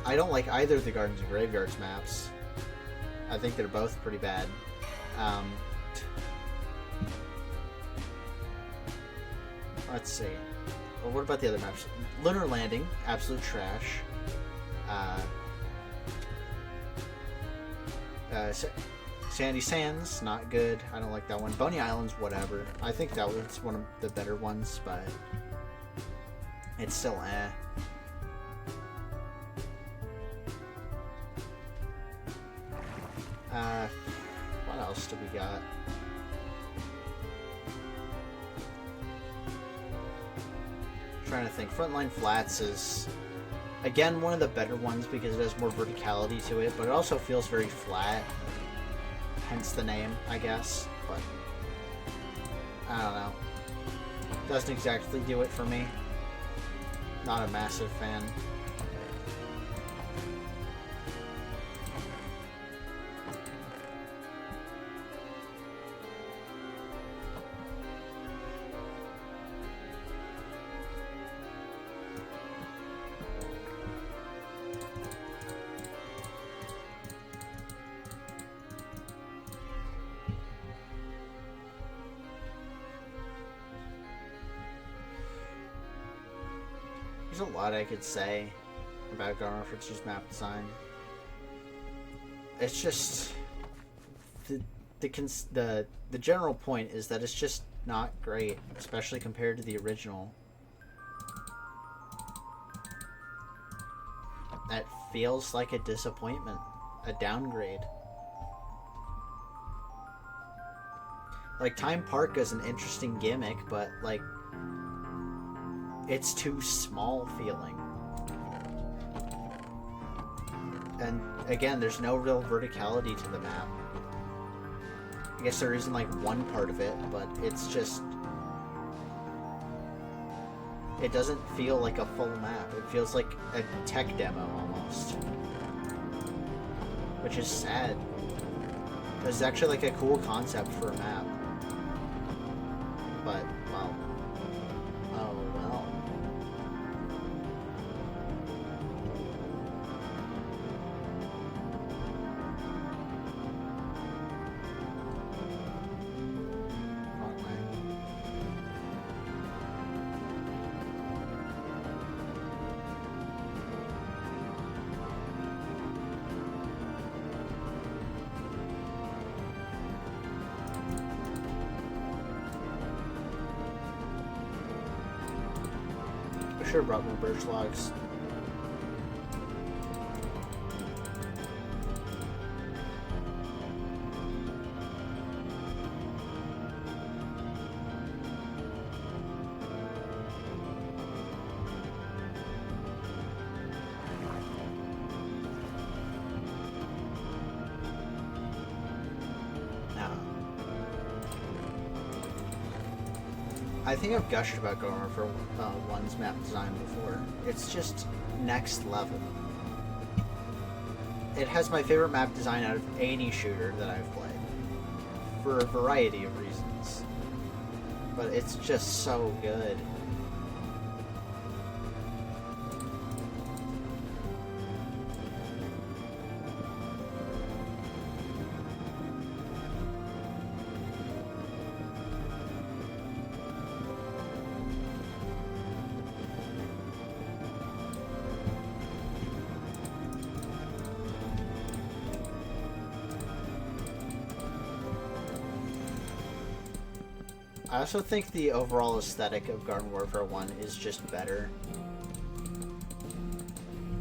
I don't like either of the Gardens and Graveyards maps. I think they're both pretty bad. Let's see. Well, what about the other maps? Lunar Landing, absolute trash. Sandy Sands, not good. I don't like that one. Boney Island's whatever. I think that was one of the better ones, but it's still eh. What else do we got? Trying to think. Frontline Flats is again one of the better ones because it has more verticality to it, but it also feels very flat. Hence the name, I guess. But I don't know. Doesn't exactly do it for me. Not a massive fan. There's a lot I could say about Garden Warfare 2's map design. It's just the general point is that it's just not great, especially compared to the original. That feels like a disappointment, a downgrade. Like, Time Park is an interesting gimmick, but like, it's too small feeling. And again, there's no real verticality to the map. I guess there isn't like one part of it, but it's just... it doesn't feel like a full map. It feels like a tech demo almost. Which is sad. It's actually like a cool concept for a map. But, well... oh well. I should have brought more birch logs. I think I've gushed about Garden Warfare 1's map design before. It's just next level. It has my favorite map design out of any shooter that I've played. For a variety of reasons. But it's just so good. I also think the overall aesthetic of Garden Warfare 1 is just better.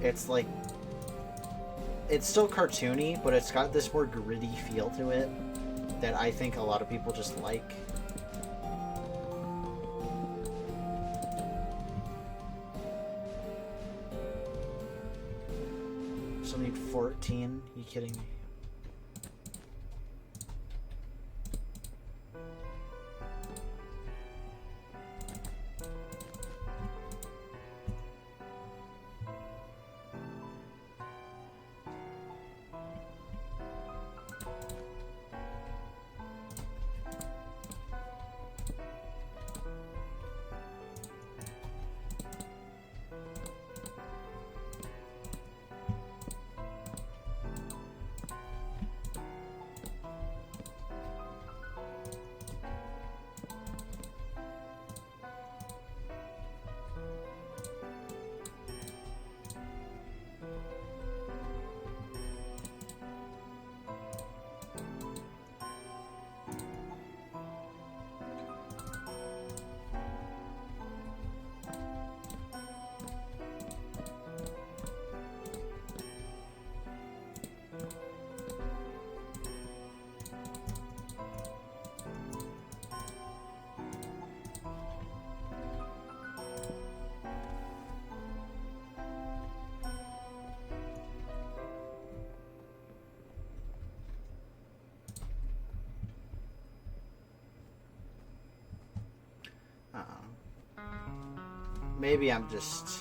It's like... it's still cartoony, but it's got this more gritty feel to it that I think a lot of people just like. So I need 14? Are you kidding me? maybe I'm just...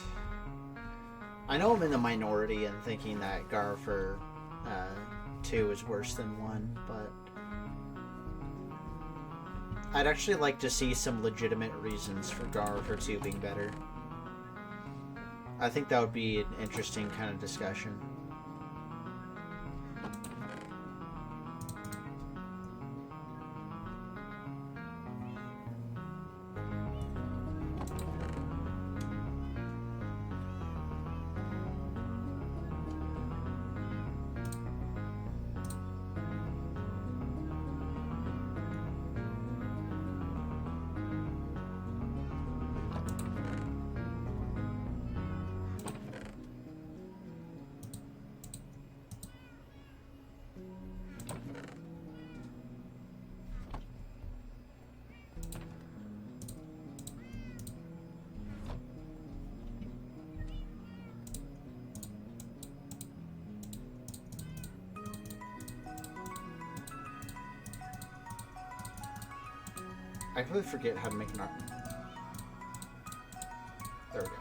I know I'm in the minority in thinking that Garfer 2 is worse than 1, but I'd actually like to see some legitimate reasons for Garfer 2 being better. I think that would be an interesting kind of discussion. I completely forget how to make an art. There we go.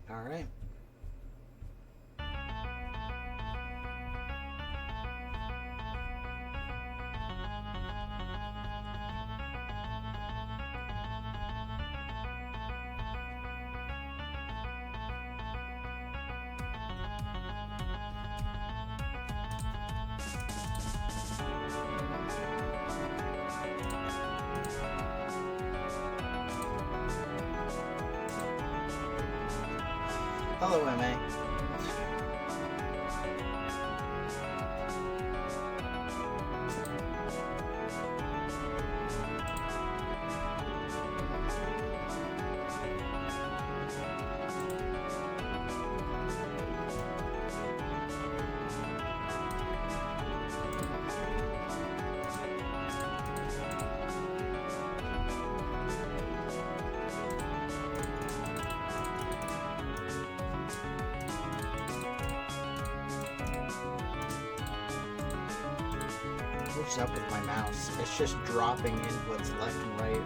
All right. Hello, MA. What's up with my mouse? It's just dropping inputs left and right.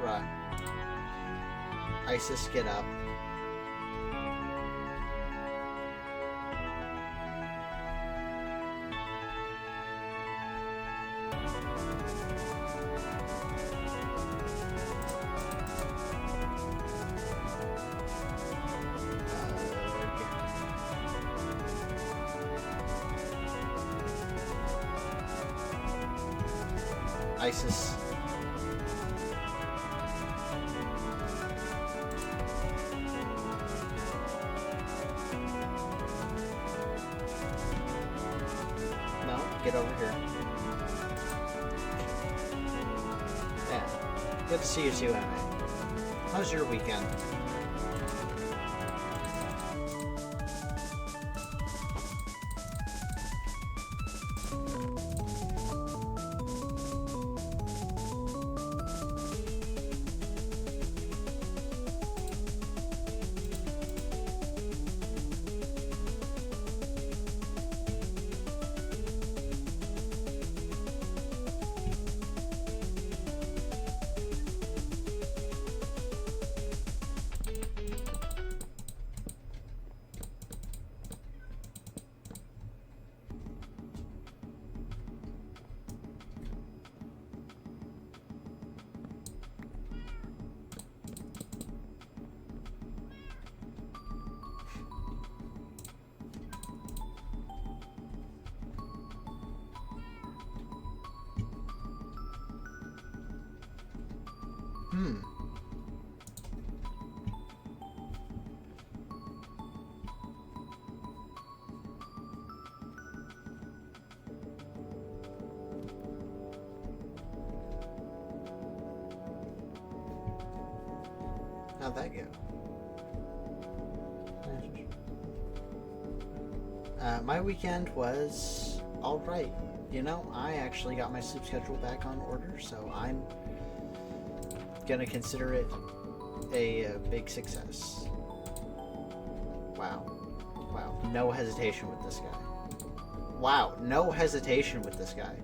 Right. ISIS, get up. ISIS. No, get over here. Yeah. Good to see you too, Anna. How's your weekend? How'd that go? My weekend was alright. You know, I actually got my sleep schedule back on order, so I'm gonna consider it a big success. Wow. Wow. No hesitation with this guy. Wow. No hesitation with this guy.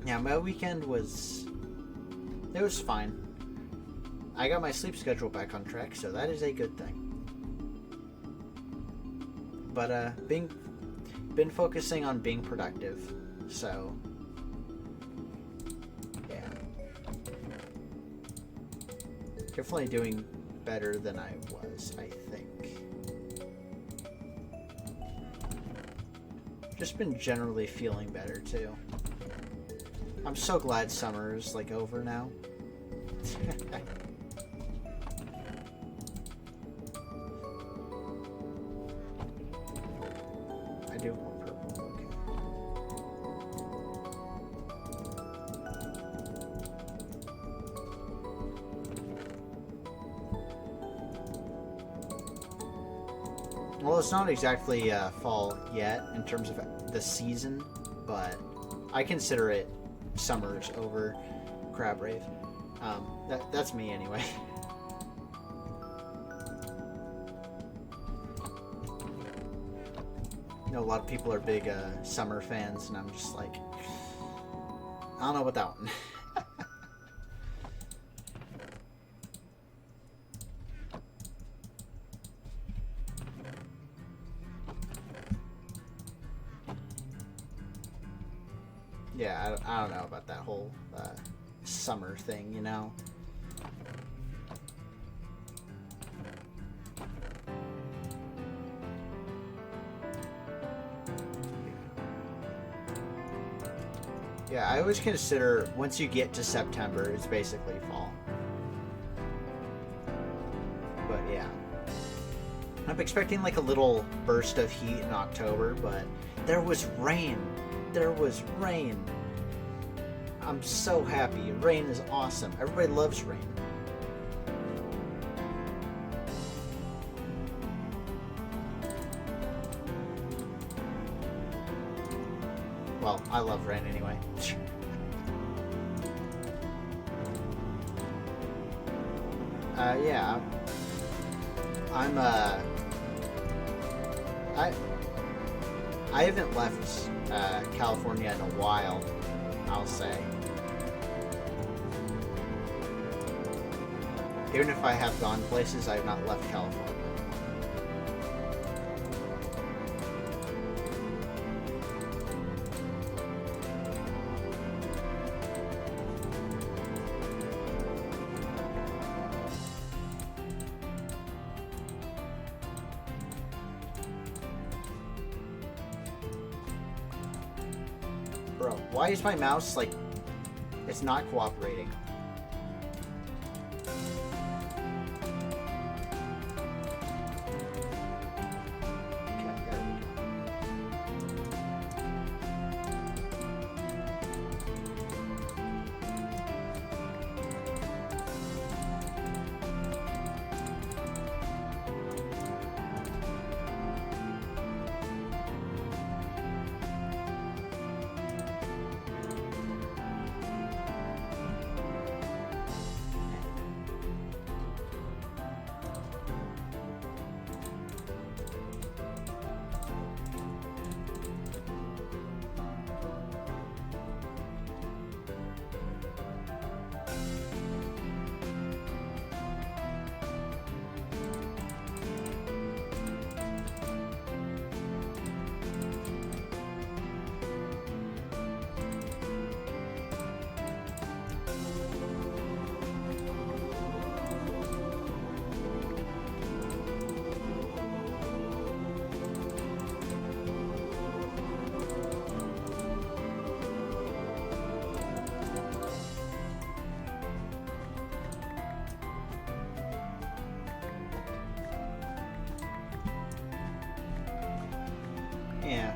Yeah, my weekend was fine. I got my sleep schedule back on track, so that is a good thing. But been focusing on being productive, so yeah, definitely doing better than I was, I think. Just been generally feeling better too. I'm so glad summer's like over now. I do want purple, okay. Well, it's not exactly fall yet in terms of the season, but I consider it summer's over Crab Rave. That's me anyway. I know a lot of people are big summer fans, and I'm just like, I don't know about that one. Yeah, I don't know about that whole summer thing, you know? Yeah, I always consider once you get to September, it's basically fall. But yeah. I'm expecting like a little burst of heat in October, but there was rain. There was rain. I'm so happy. Rain is awesome. Everybody loves rain. Well, I love rain anyway. Yeah. I haven't left California in a while, I'll say. Even if I have gone places, I have not left California. Bro, why is my mouse like, it's not cooperating? Yeah.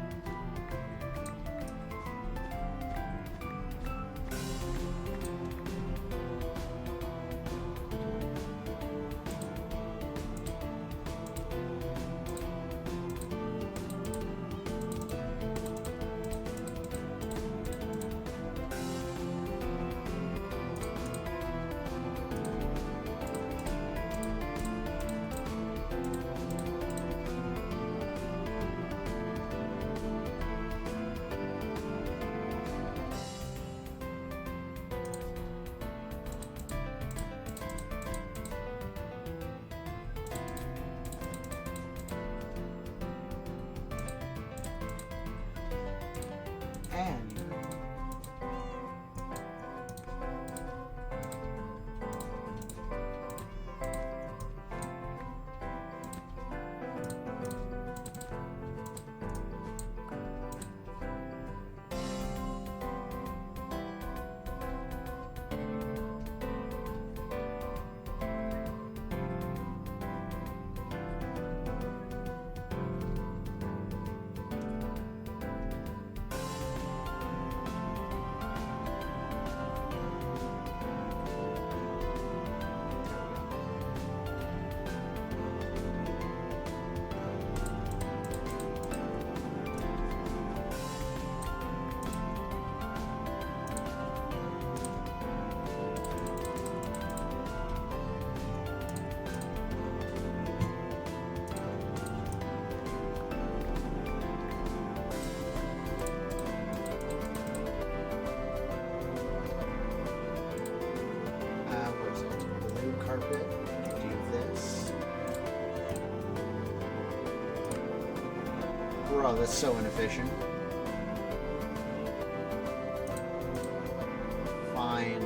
And what is it? Blue carpet. Do this. Bro, that's so inefficient. Fine.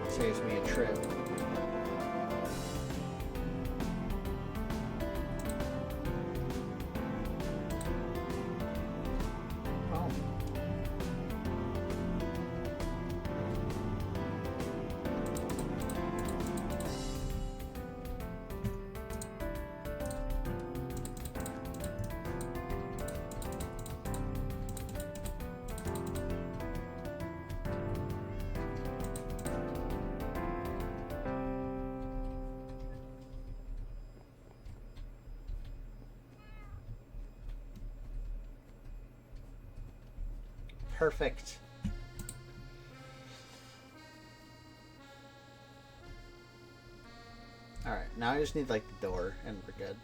Saves me a trip. Oh. Perfect. Alright, now I just need like the door and we're good.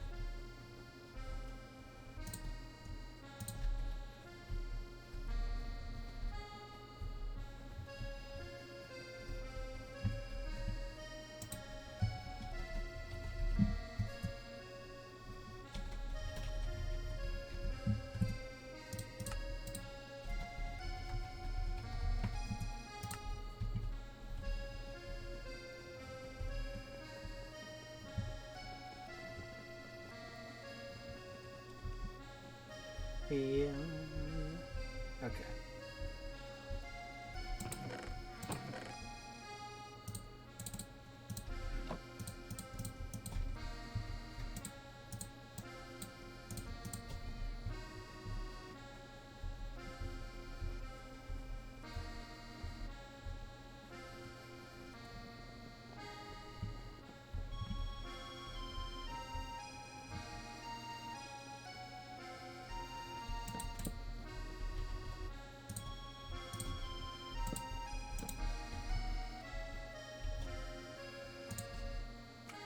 Yeah. Okay.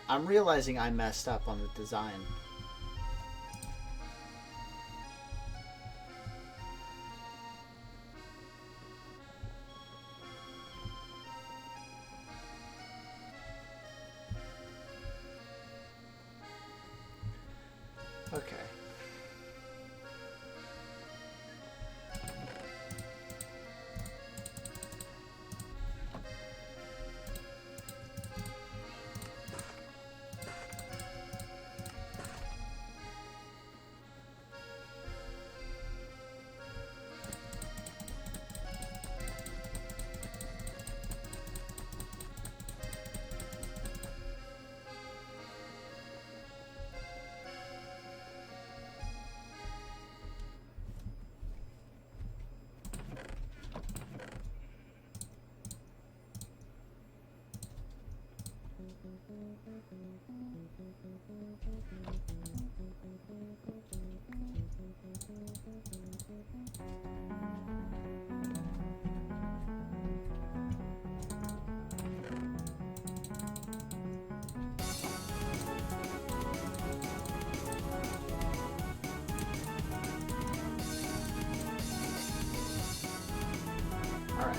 I'm realizing I messed up on the design. Okay. Alright,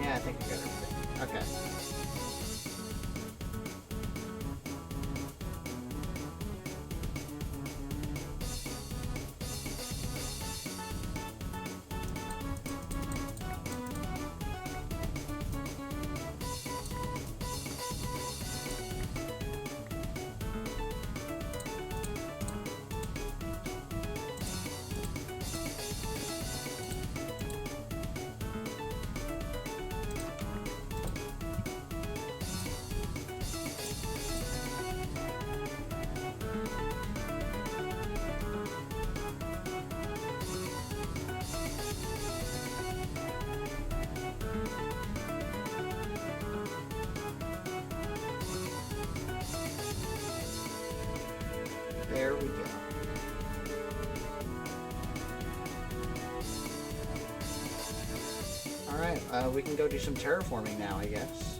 yeah, I think I got everything. Okay. There we go. Alright, we can go do some terraforming now, I guess.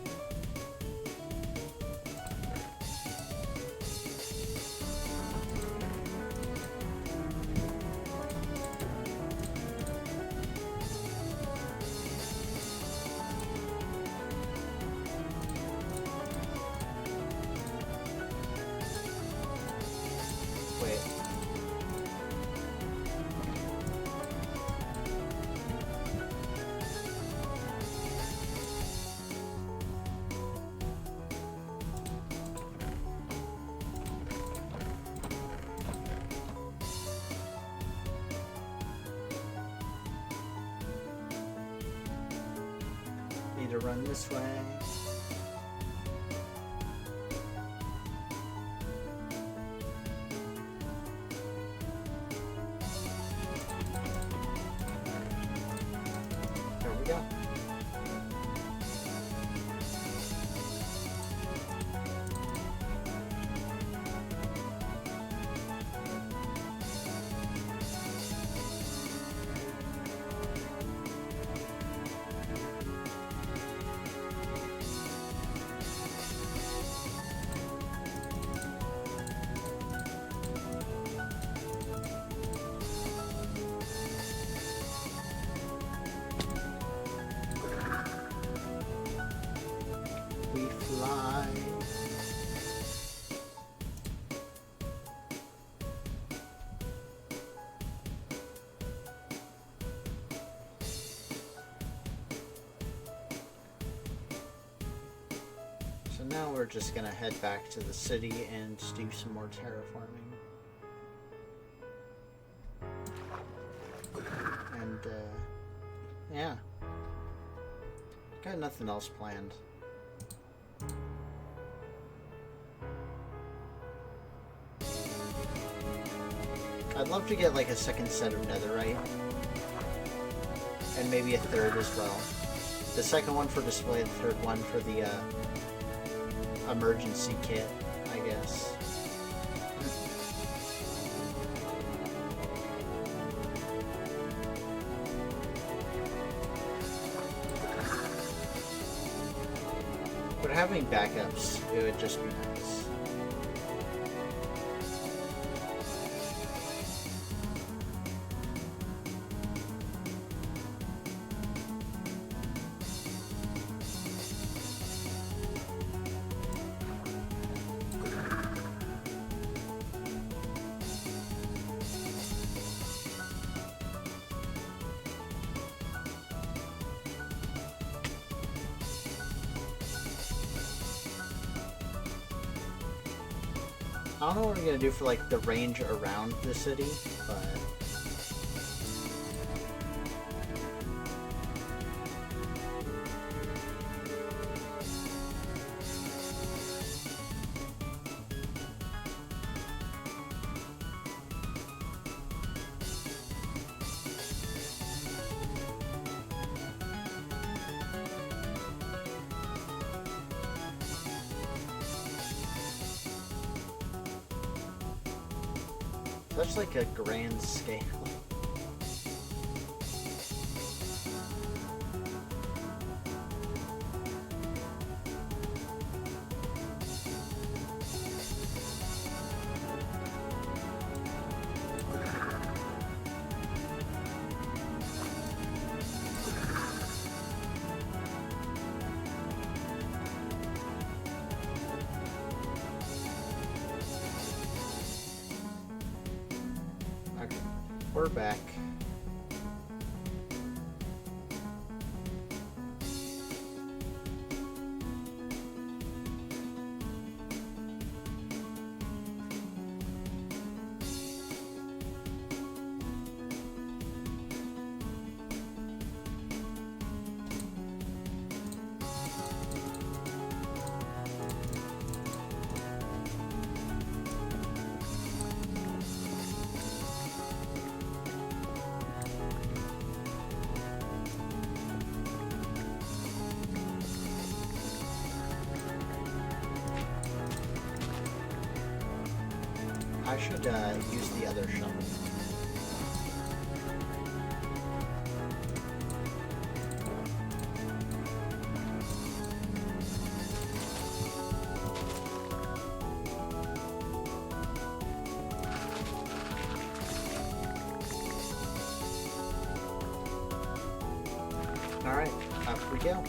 Wait. Need to run this way. There we go. We fly. So now we're just gonna head back to the city and do some more terraforming. And yeah. Got nothing else planned. I'd love to get like a second set of netherite. And maybe a third as well. The second one for display, the third one for the emergency kit, I guess. But having backups, it would just be nice. I don't know what we're gonna do for like the range around the city, but such like a grand scale. We're back. I should use the other shovel. Alright, up we go.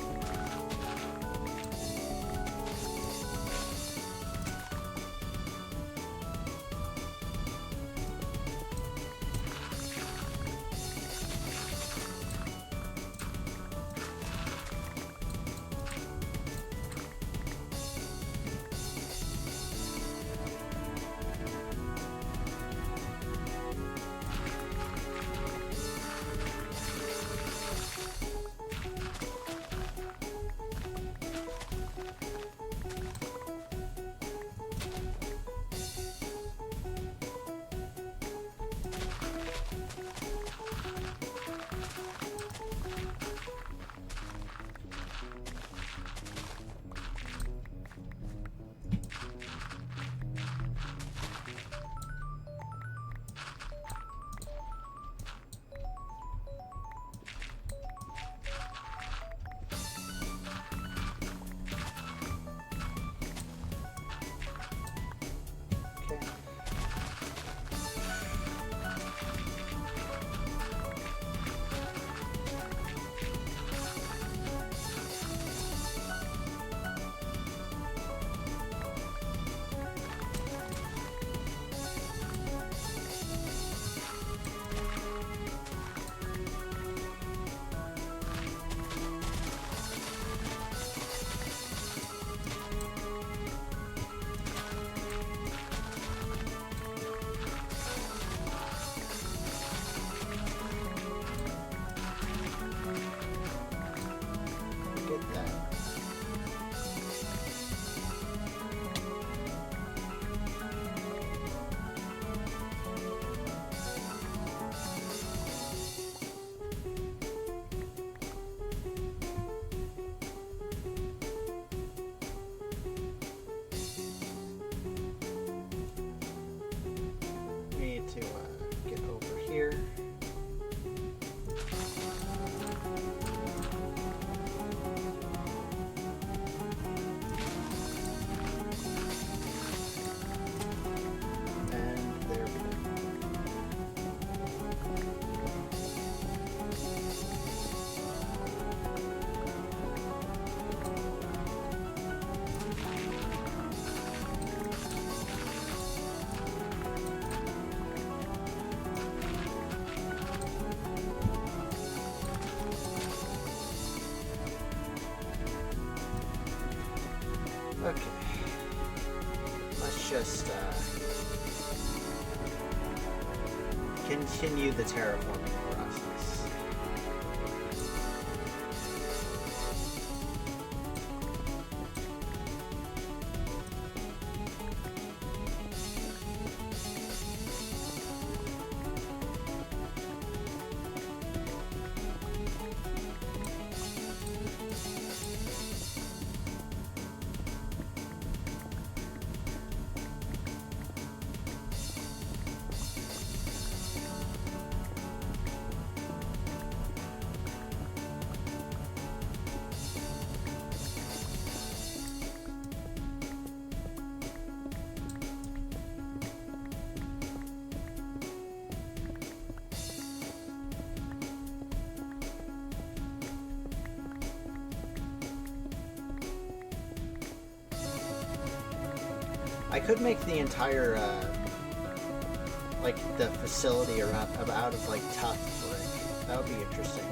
Get over here. And there we go. Okay, let's just continue the terraforming process. I could make the entire, like the facility around out of like tough brick. That would be interesting.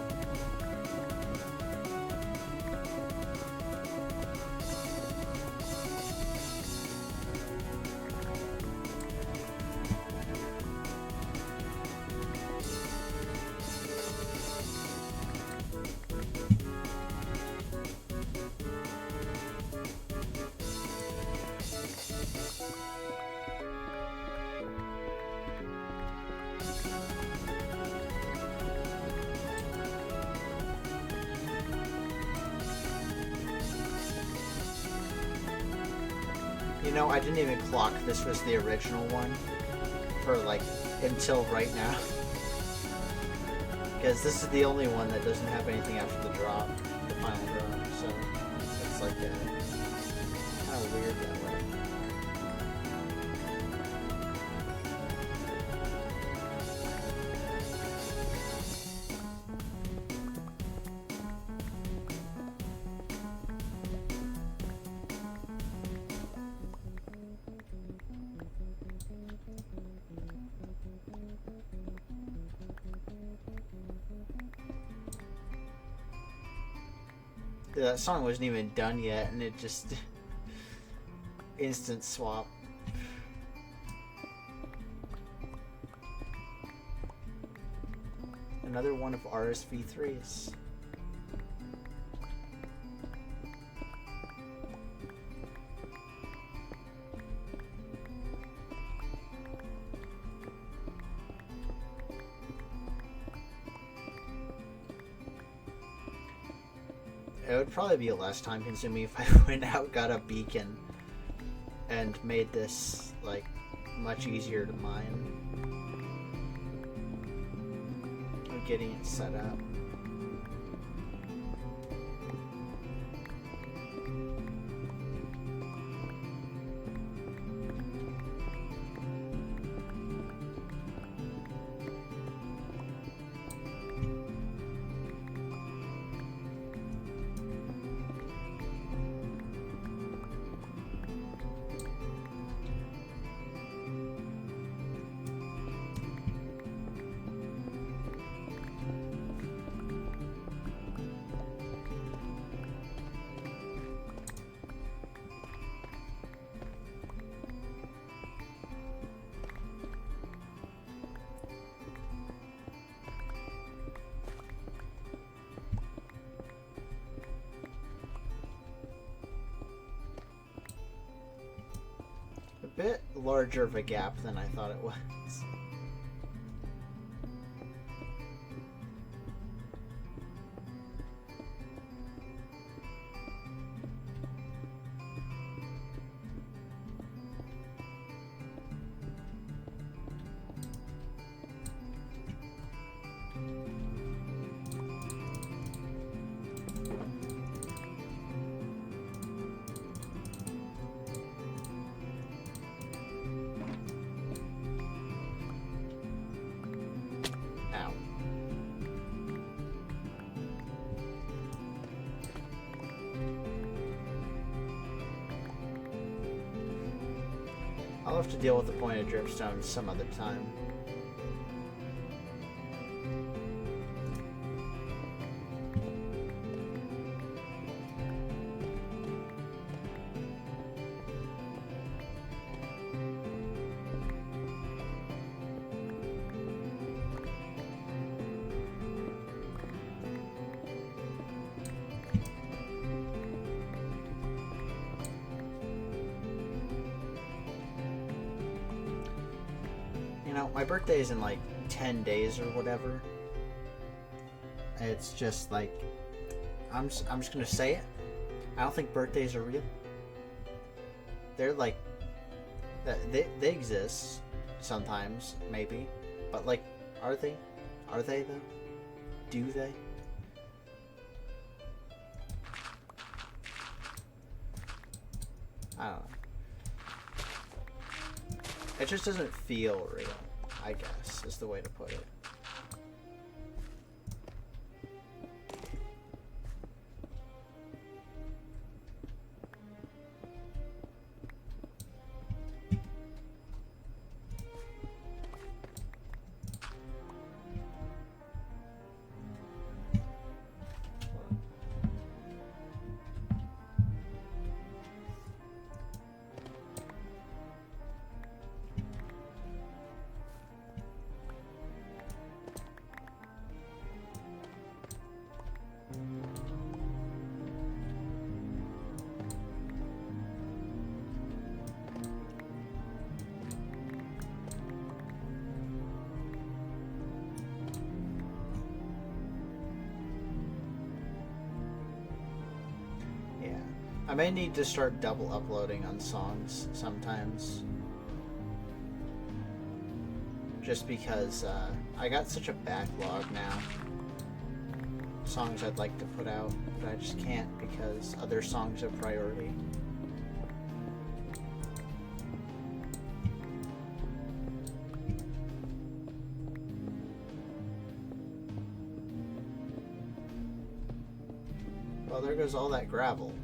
You know, I didn't even clock this was the original one for like until right now. Because this is the only one that doesn't have anything after the drop, the final drop, so it's like kind of weird that way. That song wasn't even done yet, and it just instant swap. Another one of RSV3's. It would probably be less time consuming if I went out, got a beacon, and made this like much easier to mine. I'm getting it set up. A bit larger of a gap than I thought it was. I'll have to deal with the pointed dripstone some other time. My birthday is in like 10 days or whatever. It's just like I'm just gonna say it. I don't think birthdays are real. They're like they exist sometimes, maybe, but like, are they? Are they though? Do they? I don't know. It just doesn't feel real, I guess, is the way to put it. may need to start double uploading on songs sometimes. Just because I got such a backlog now. Songs I'd like to put out, but I just can't because other songs are priority. Well, there goes all that gravel.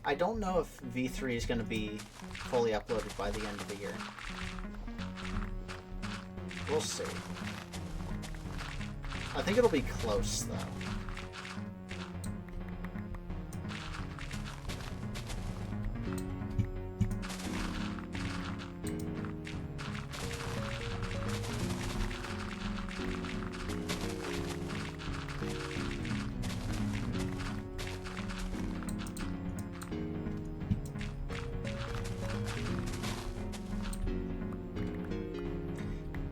I don't know if V3 is going to be fully uploaded by the end of the year. We'll see. I think it'll be close, though.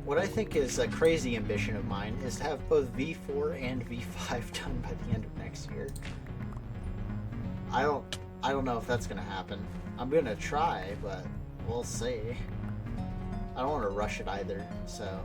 What I think is a crazy ambition of mine is to have both V4 and V5 done by the end of next year. I don't know if that's gonna happen. I'm gonna try, but we'll see. I don't want to rush it either, so.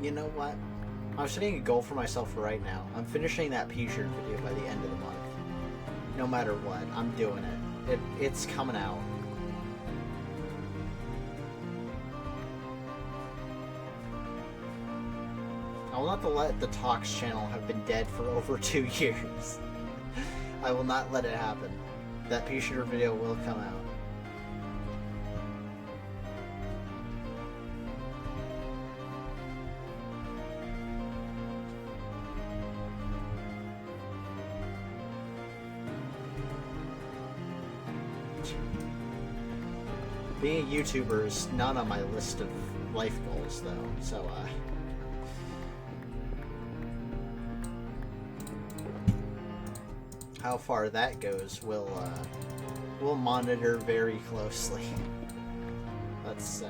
You know what? I'm setting a goal for myself right now. I'm finishing that P-shirt video by the end of the month. No matter what, I'm doing it. It's coming out. will not let the Talks channel have been dead for over 2 years. I will not let it happen. That pea shooter video will come out. Being a YouTuber is not on my list of life goals, though, so, how far that goes, we'll monitor very closely, let's say.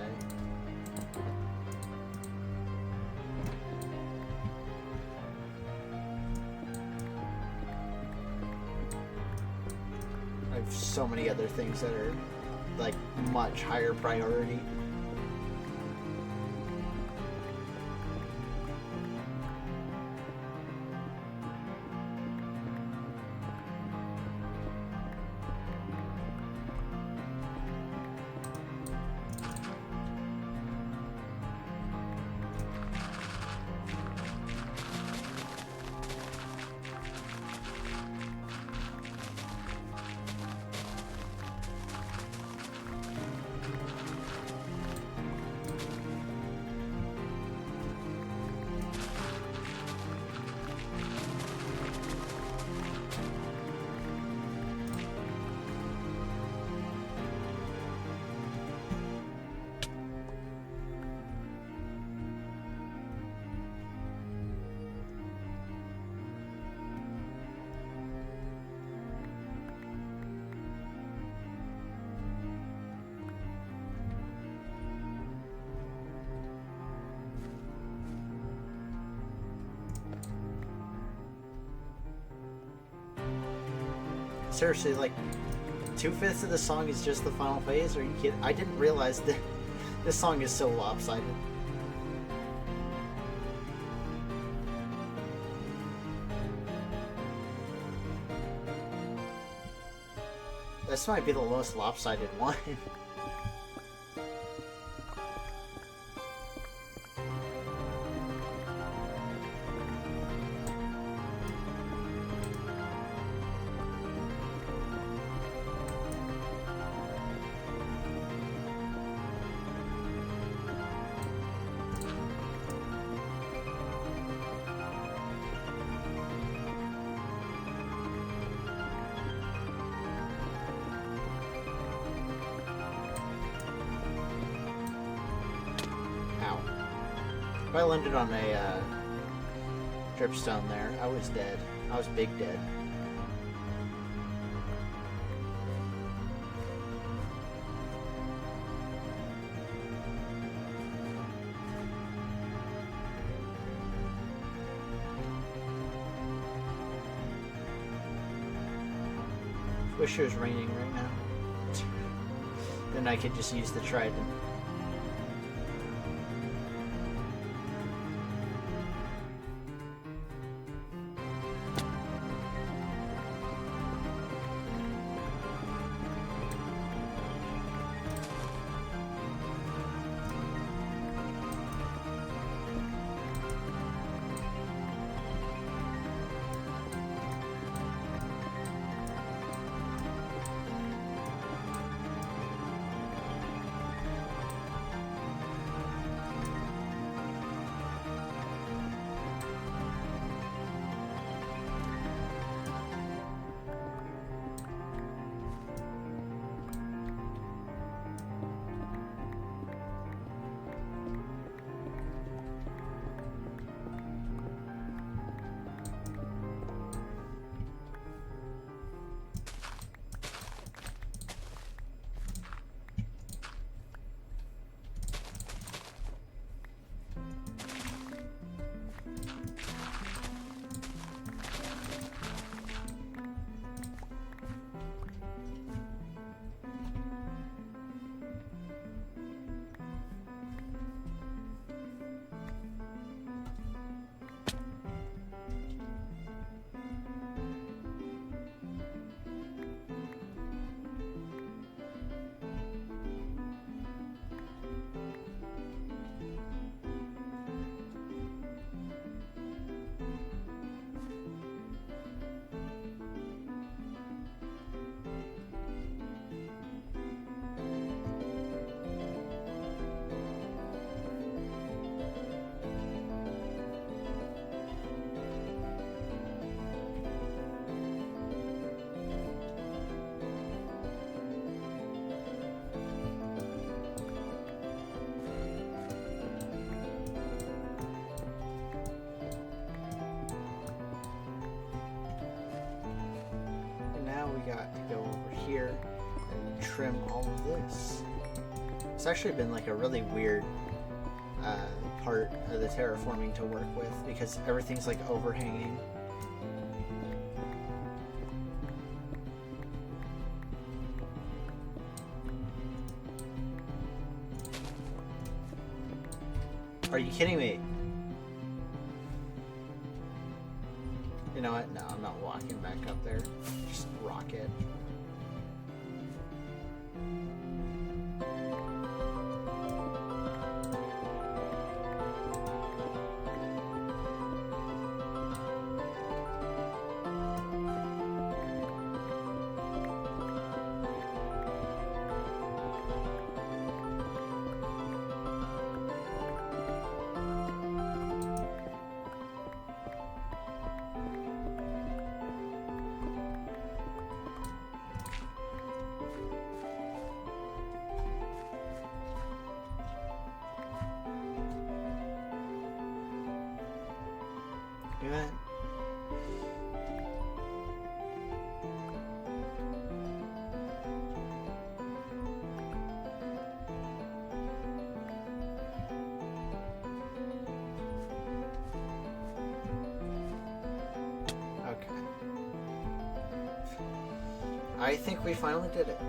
I have so many other things that are like much higher priority. Seriously, like, 2/5 of the song is just the final phase? Are you kidding? I didn't realize that this song is so lopsided. This might be the most lopsided one. If I landed on a dripstone there, I was dead. I was big dead. Wish it was raining right now. Then I could just use the trident. here and trim all of this. It's actually been like a really weird part of the terraforming to work with because everything's like overhanging. Are you kidding me? You know what? No, I'm not walking back up there. Just rock it. Good. Okay. I think we finally did it.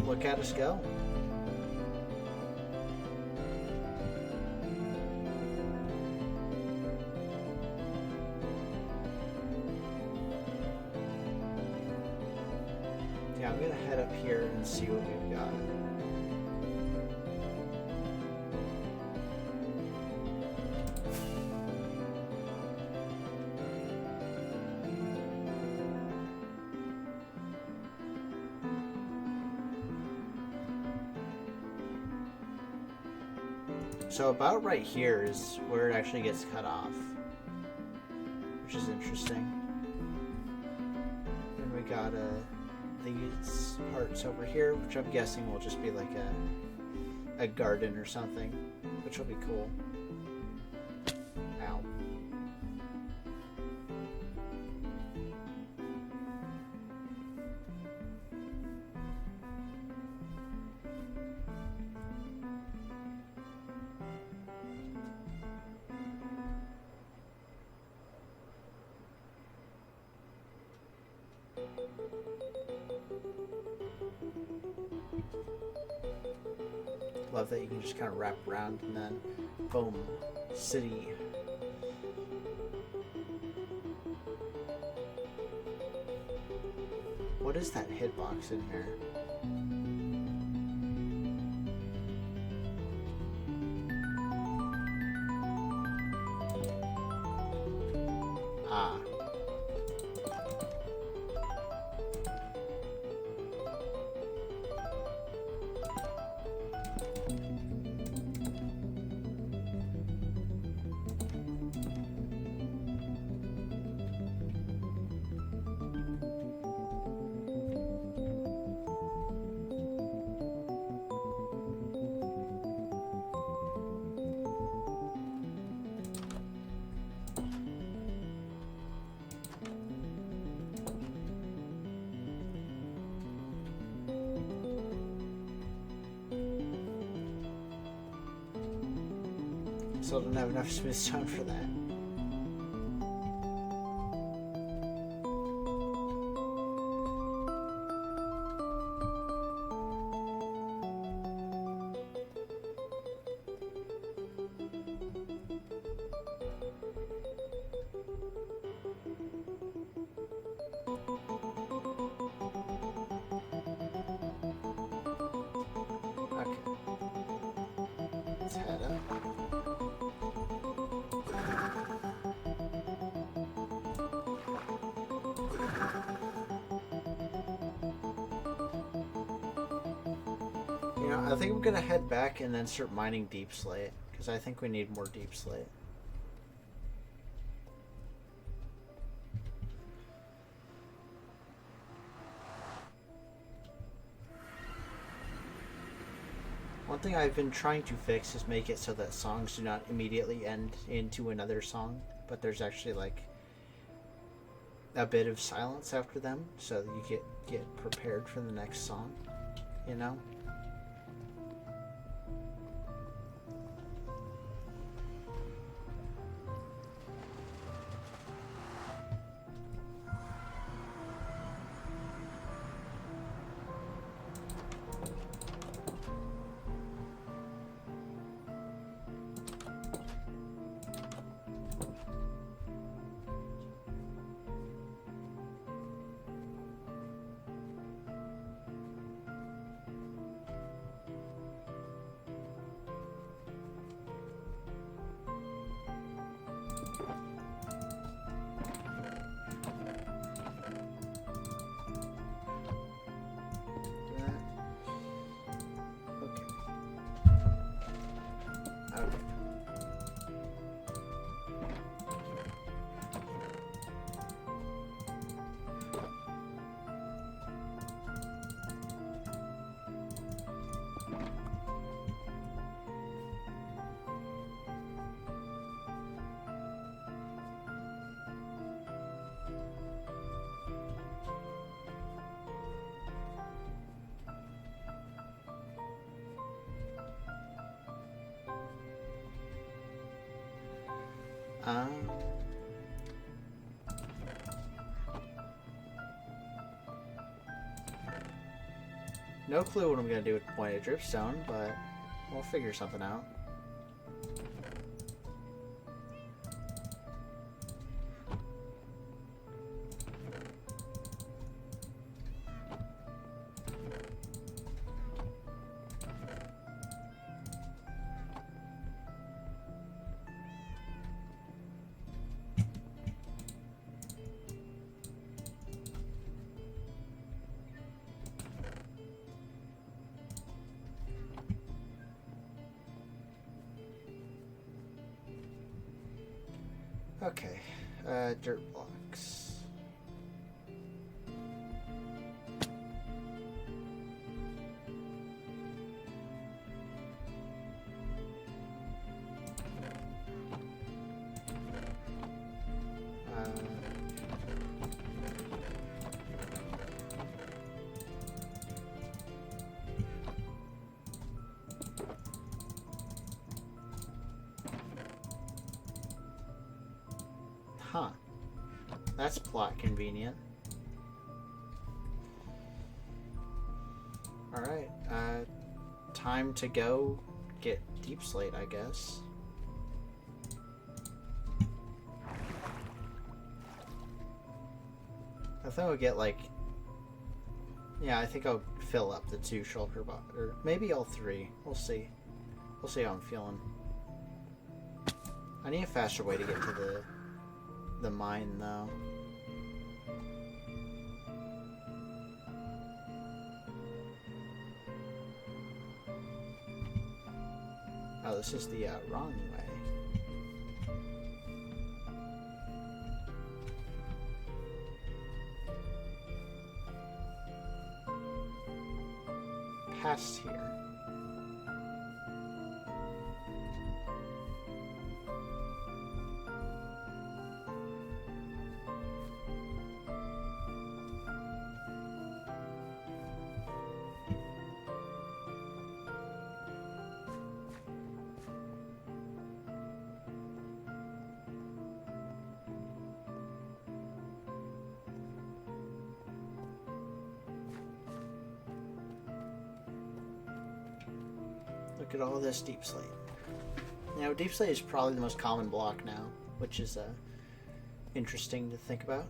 Look at us go. Yeah, I'm gonna head up here and see what we've got. So about right here is where it actually gets cut off, which is interesting. Then we got these parts over here, which I'm guessing will just be like a garden or something, which will be cool. Ow. Love that you can just kind of wrap around and then boom, city. What is that hitbox in here? Ah. Still don't have enough smooth stone for that. Okay. Let's head up. You know, I think I'm gonna head back and then start mining deep slate, because I think we need more deep slate. One thing I've been trying to fix is make it so that songs do not immediately end into another song, but there's actually like a bit of silence after them, so that you get prepared for the next song. You know. No clue what I'm gonna do with the pointed dripstone, but we'll figure something out. Okay, dirt blocks. Huh. That's plot convenient. Alright, time to go get deep slate, I guess. I think I'll get like... Yeah, I think I'll fill up the 2 shulker boxes. Or maybe all 3. We'll see. We'll see how I'm feeling. I need a faster way to get to the mine, though. Oh, this is the wrong way. Past here. Look at all this deep slate. You know, deep slate is probably the most common block now, which is interesting to think about.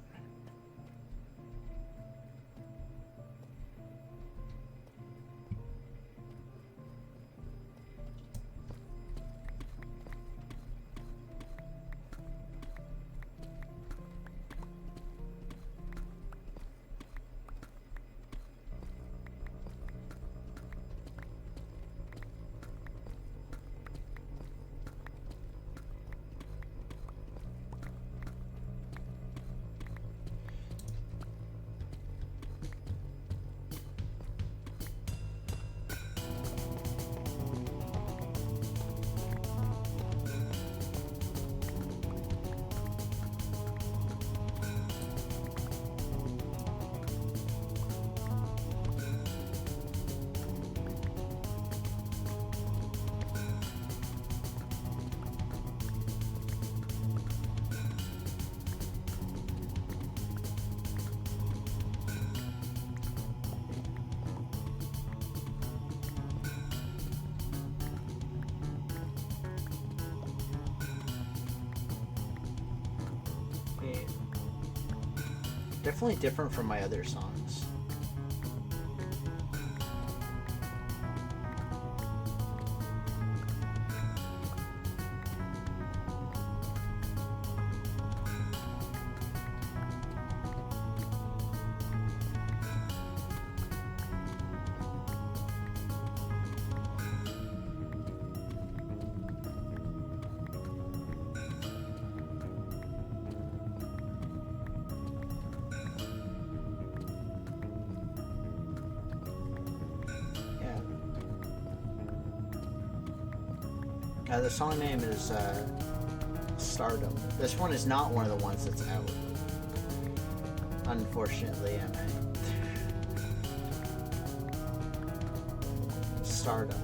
Definitely different from my other songs. The song name is Stardom. This one is not one of the ones that's out. Unfortunately, Stardom.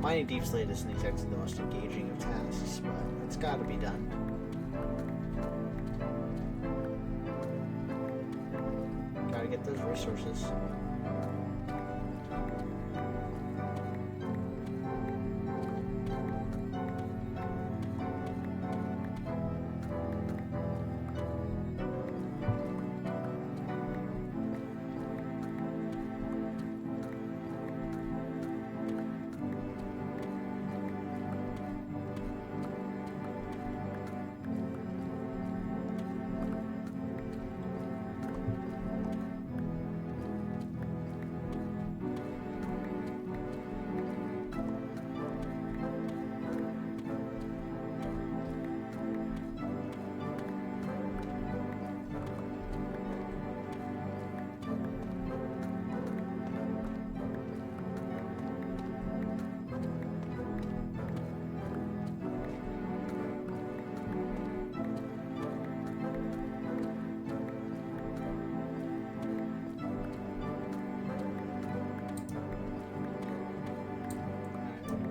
Mining Deep Slate isn't exactly the most engaging of tasks, but it's got to be done. Gotta get those resources.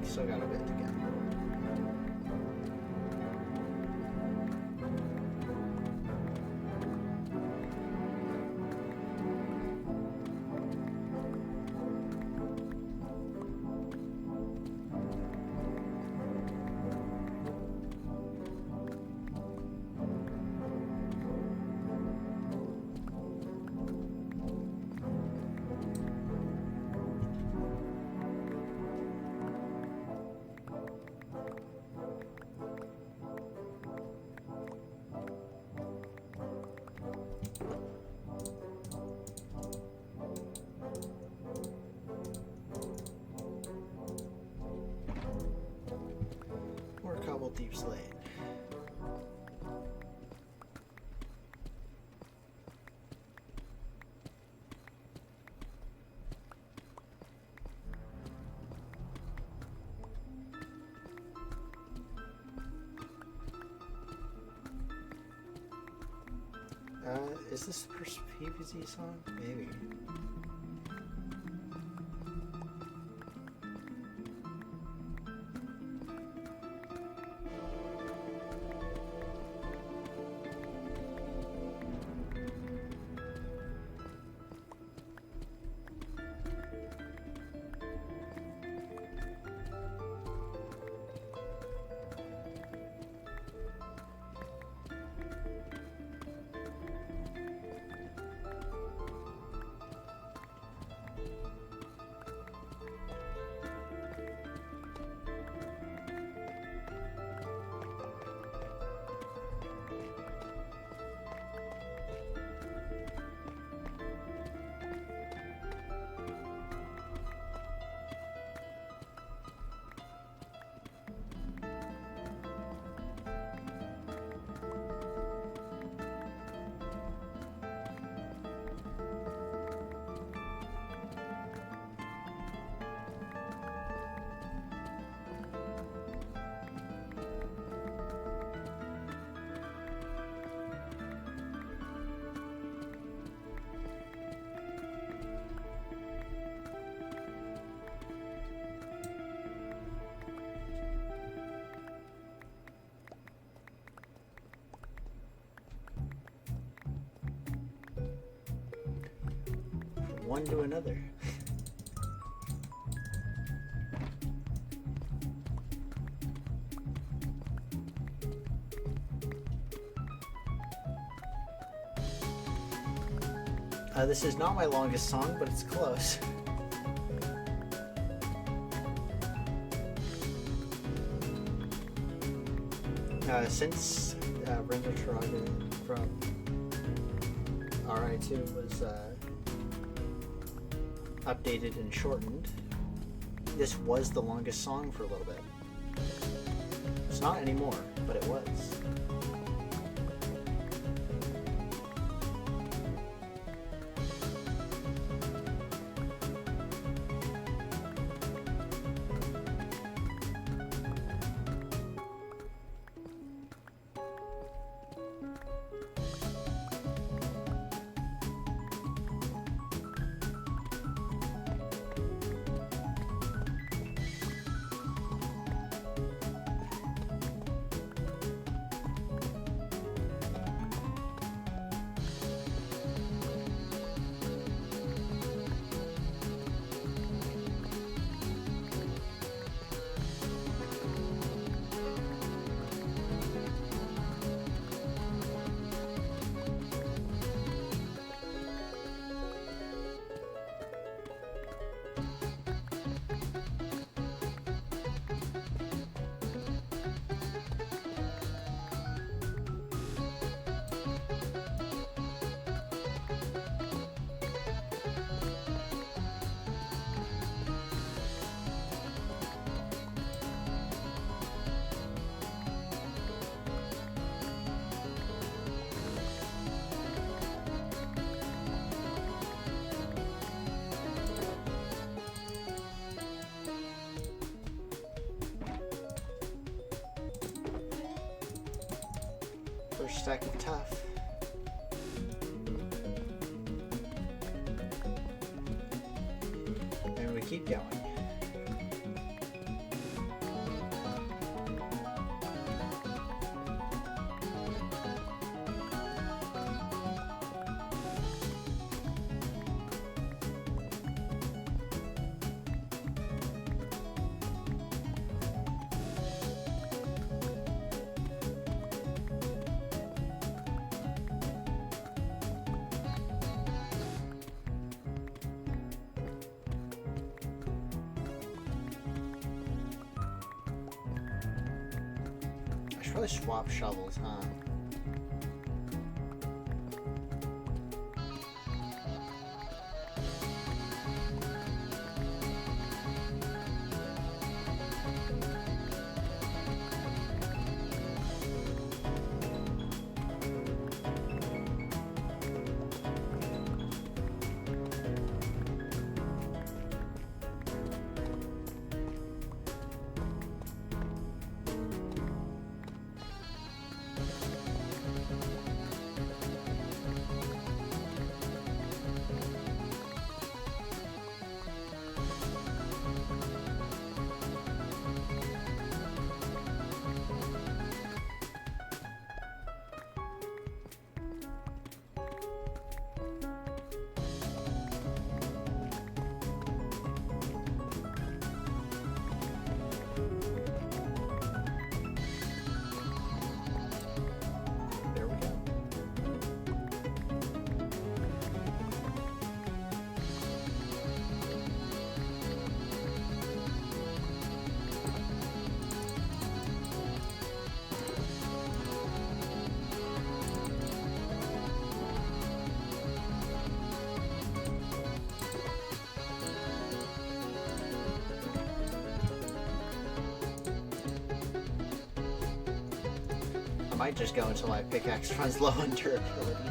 Still got a bit to go. Is this the first PVZ song? Maybe. One to another. This is not my longest song, but it's close. Since Render Taraga from RI2 was updated and shortened, this was the longest song for a little bit. It's not anymore, but it was. First stack of tough. And we keep going. Probably swap shovels, huh? might just go until my pickaxe runs low on durability.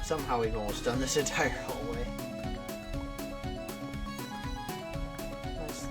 Somehow we've almost done this entire hallway. Nice.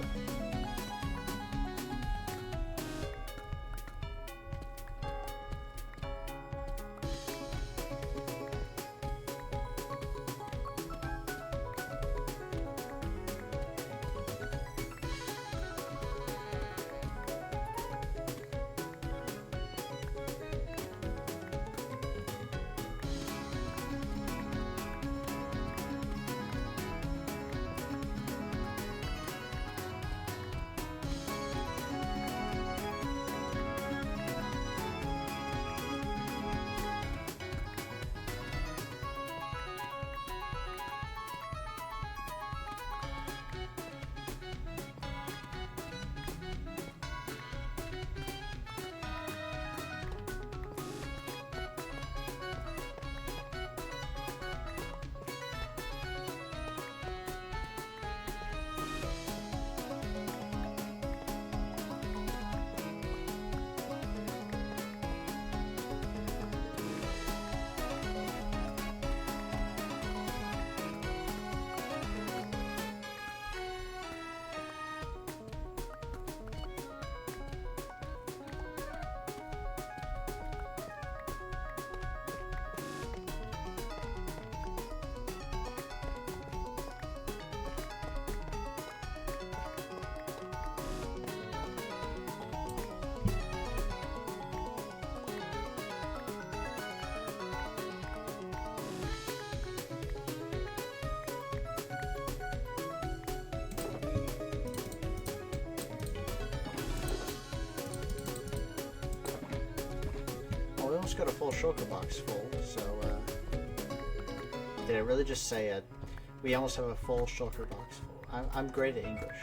We almost got a full shulker box full, so, did it really just say we almost have a full shulker box full? I'm great at English.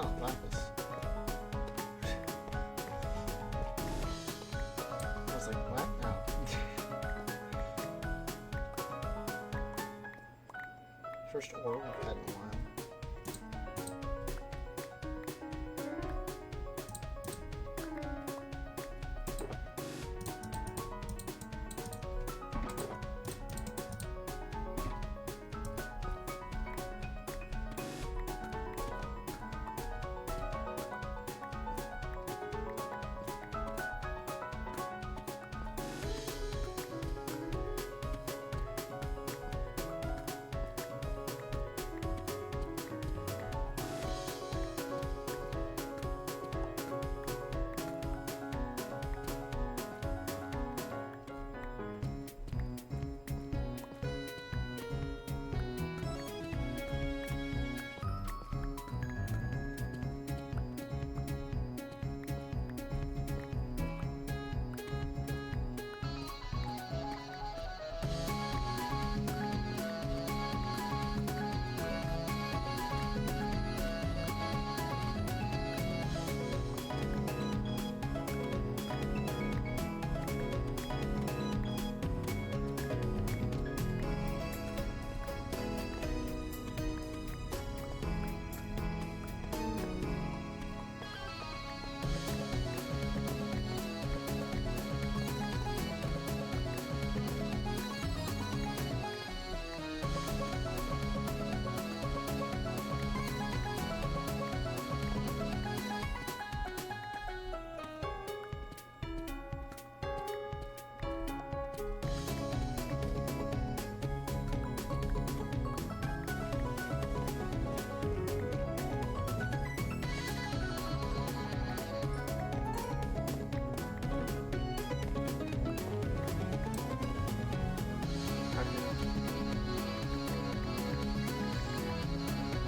Oh, lapis. I was like, what? No. First ore we've had in a while.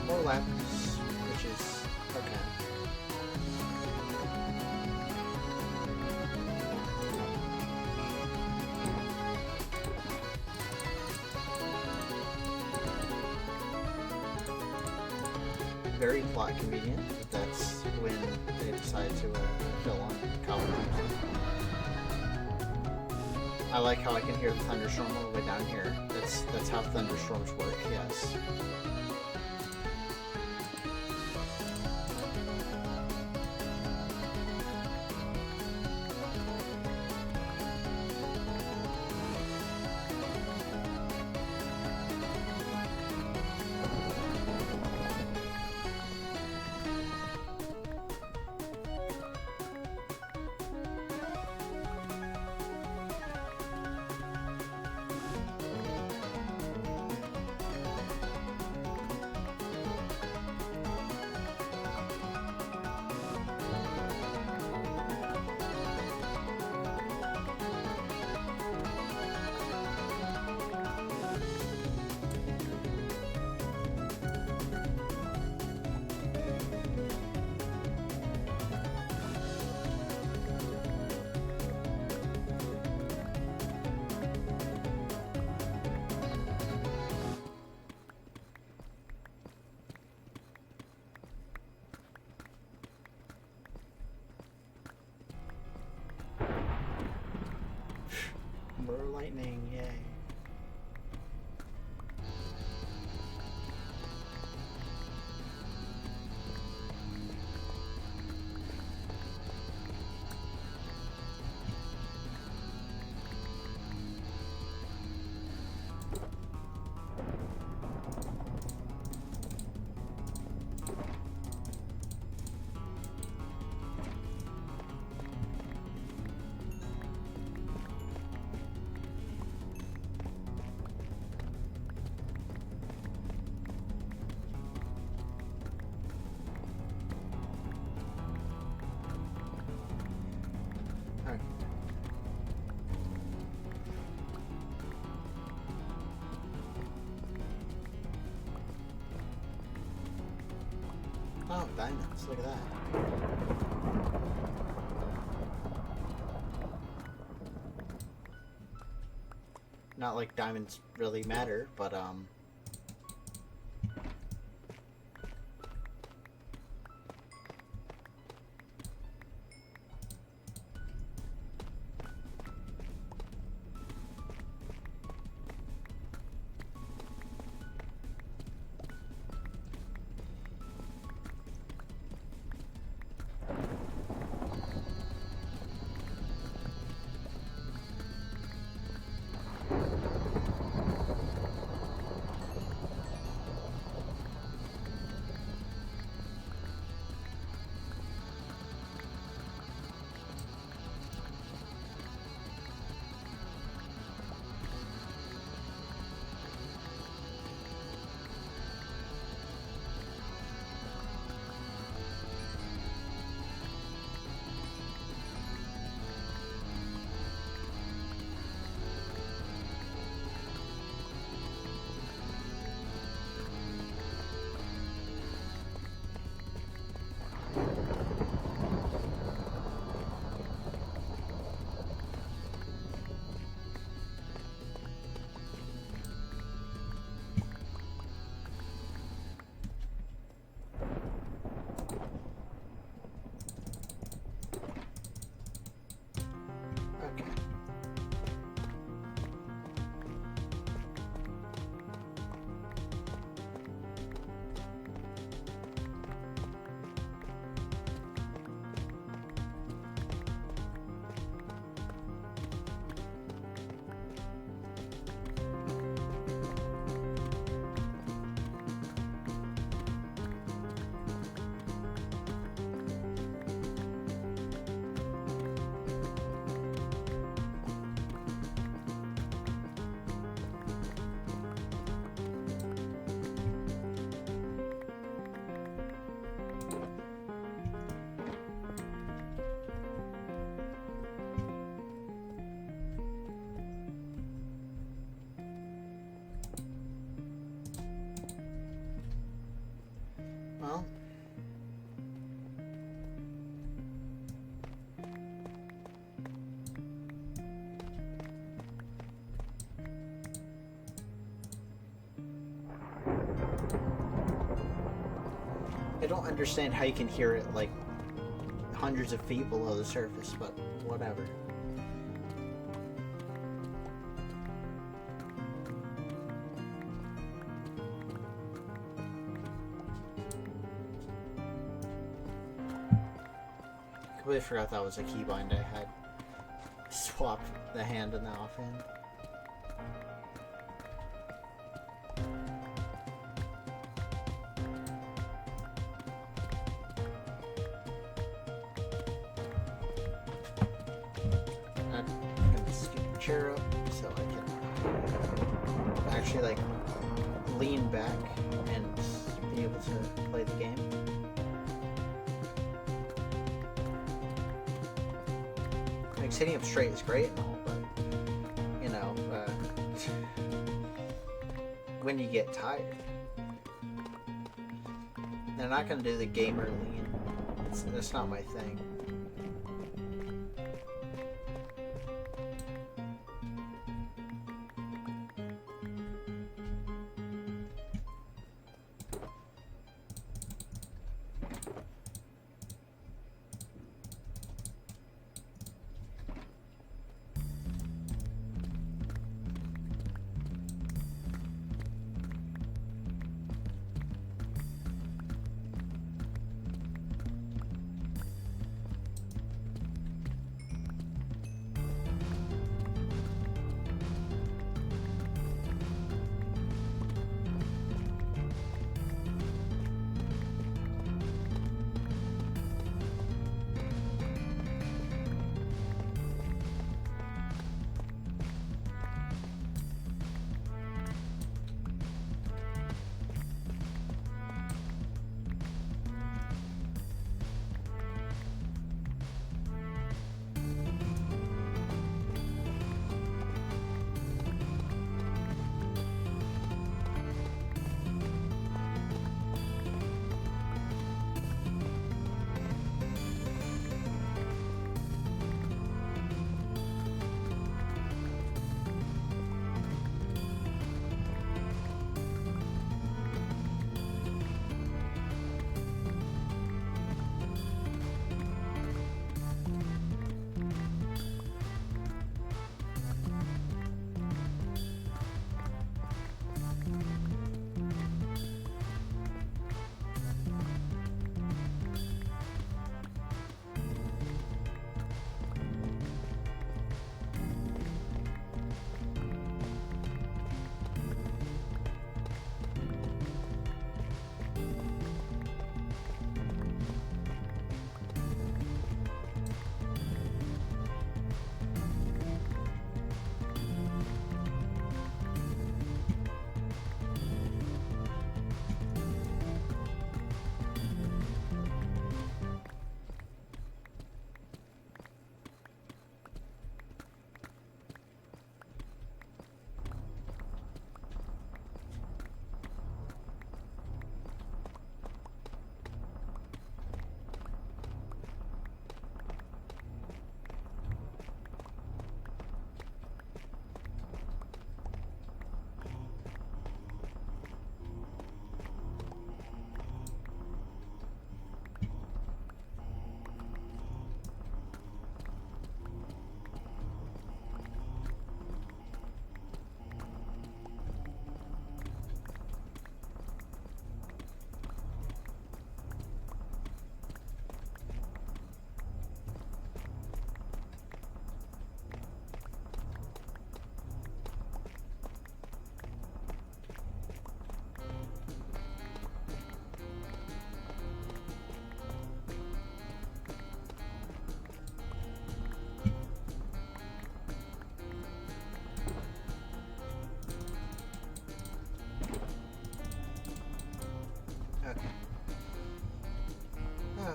More lapis, which is okay. Very plot convenient that that's when they decide to kill on colonies. I like how I can hear the thunderstorm all the way down here. That's how thunderstorms work, yes. More lightning, yay. Oh, diamonds. Look at that. Not like diamonds really matter, but Well, I don't understand how you can hear it like hundreds of feet below the surface, but whatever. I completely forgot that was a keybind I had. Swapped the hand and the offhand. Chair up so I can actually like lean back and be able to play the game. Like sitting up straight is great and all, but you know, when you get tired, they're not gonna do the gamer lean. That's not my thing.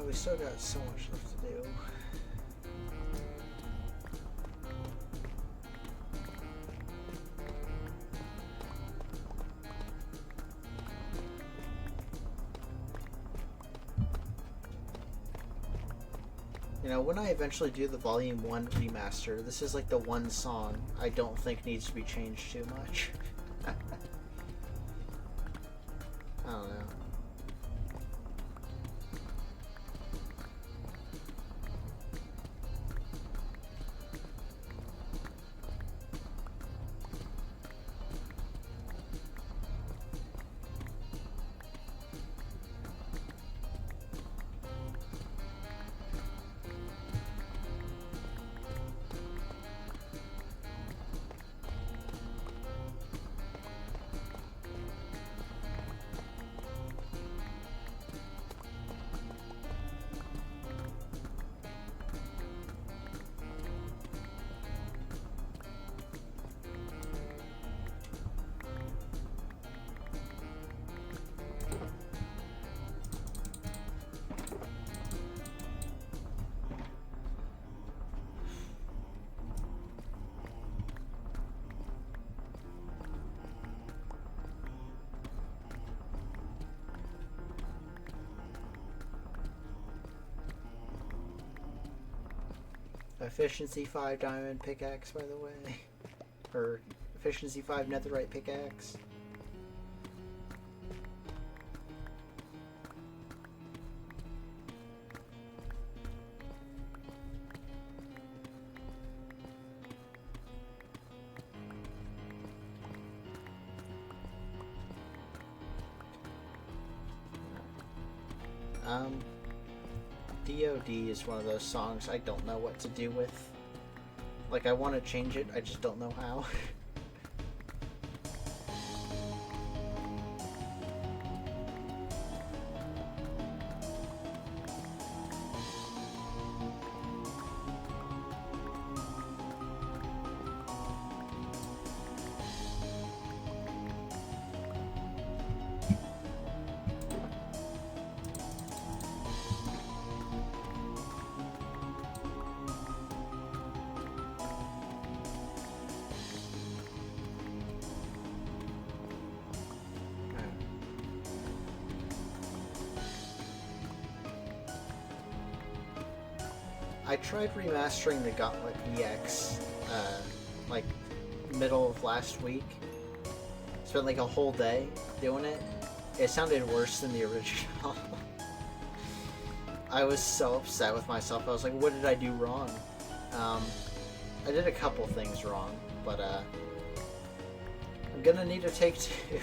We still got so much left to do. You know, when I eventually do the Volume 1 remaster, this is like the one song I don't think needs to be changed too much. I don't know. Efficiency 5 diamond pickaxe, by the way. Or efficiency 5 netherite pickaxe. DOD is one of those songs I don't know what to do with. Like, I want to change it, I just don't know how. I tried remastering the Gauntlet EX, like, middle of last week. Spent like a whole day doing it. It sounded worse than the original. I was so upset with myself. I was like, what did I do wrong? I did a couple things wrong, but I'm gonna need a take two.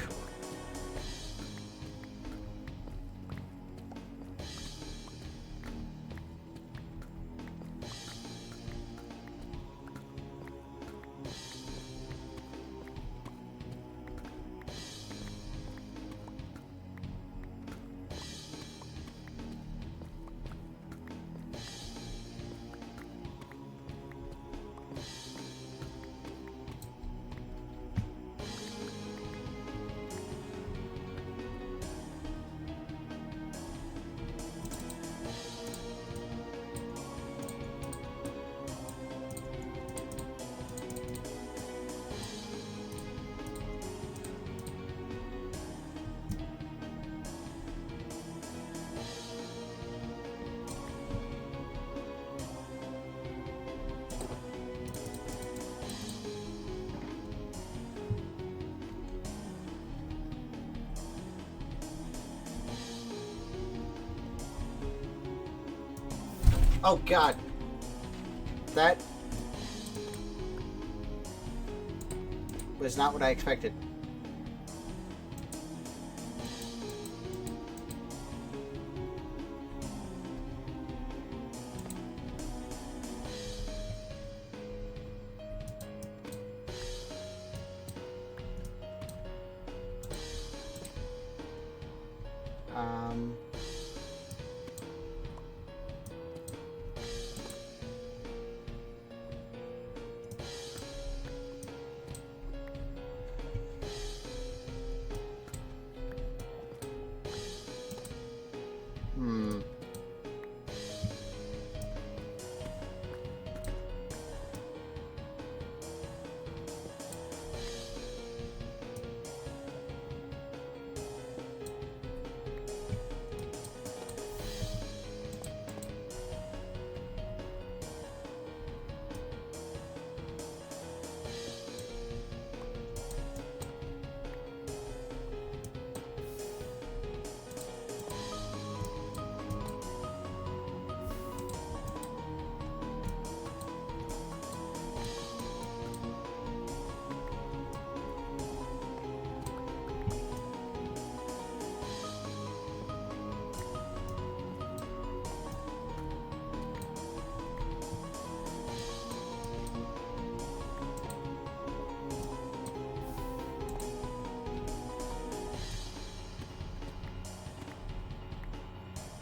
Oh god. That was not what I expected.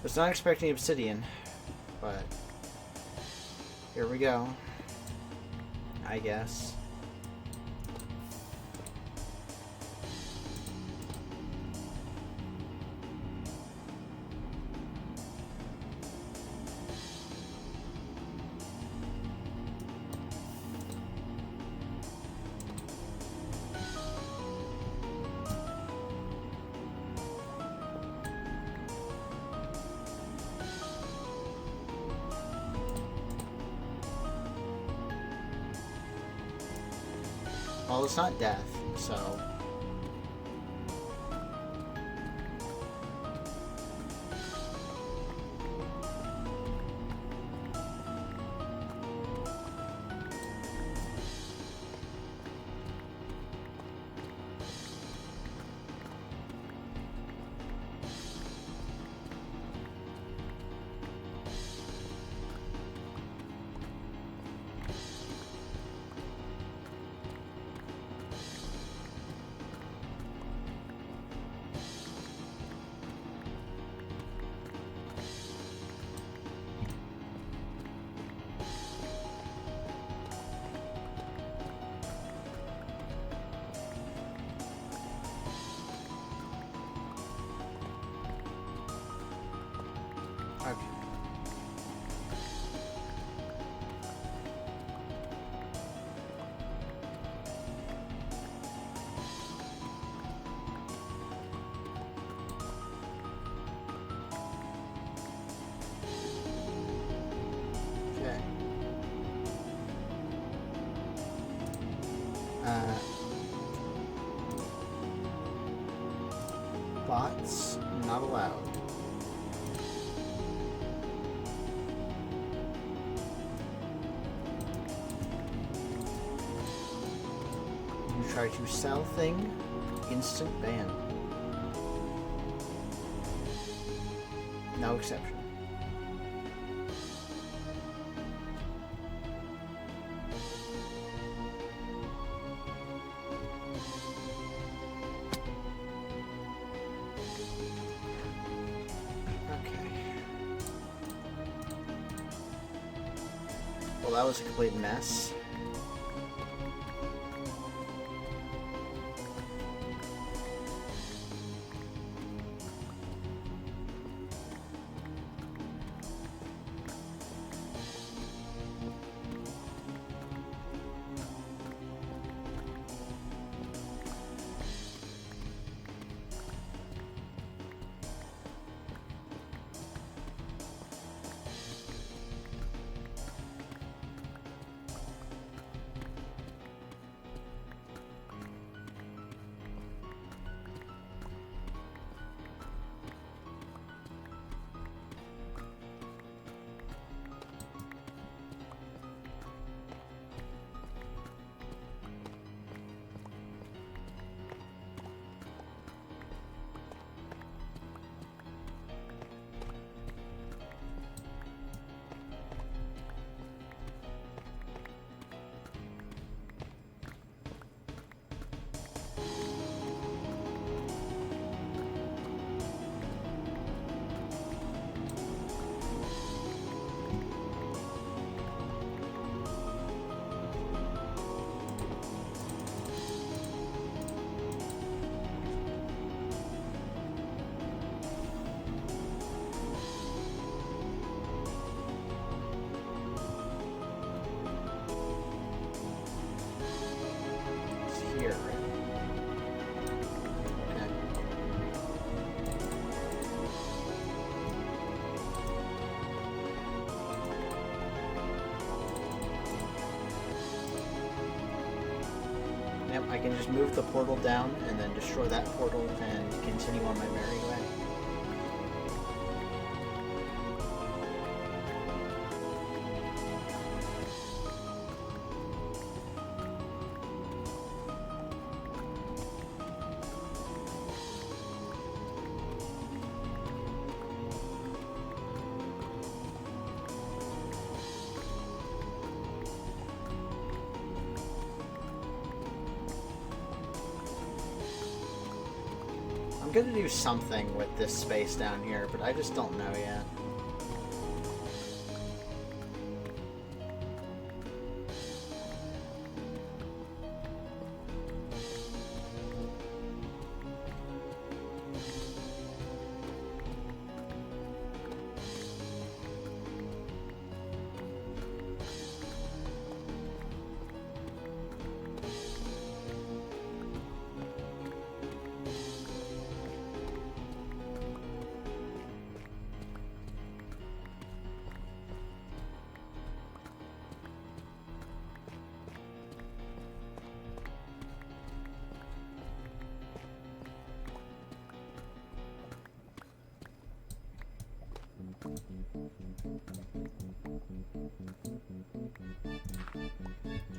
Was not expecting obsidian, but here we go, I guess. Well, it's not death, so... Okay. Okay. Bots not allowed. You try to sell thing, instant ban. No exception. Well, that was a complete mess. Yep, I can just move the portal down and then destroy that portal and continue on my merry way. I'm I'm gonna do something with this space down here, but I just don't know yet.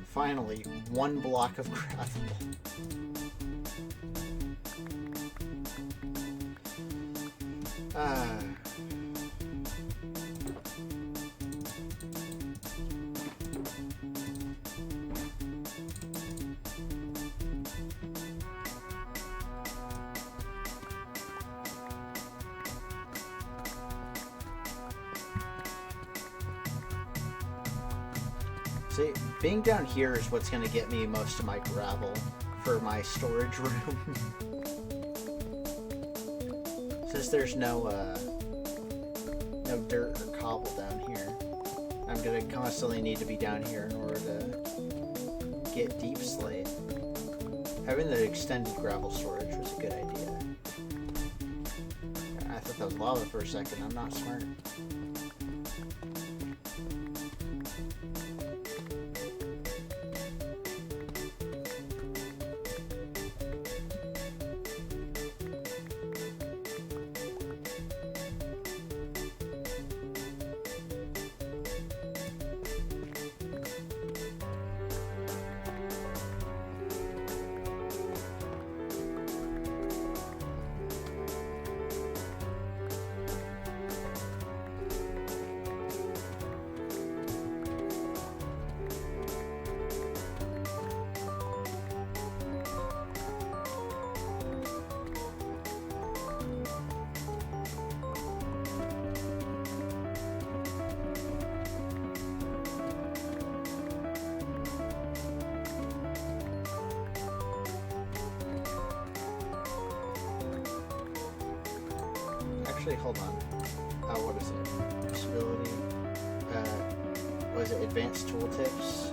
Finally, one block of gravel. See, being down here is what's going to get me most of my gravel for my storage room. Since there's no dirt or cobble down here, I'm going to constantly need to be down here in order to get deep slate. Having the extended gravel storage was a good idea. I thought that was lava for a second. I'm not smart. Actually, hold on. What is it? Disability. Was it advanced tooltips?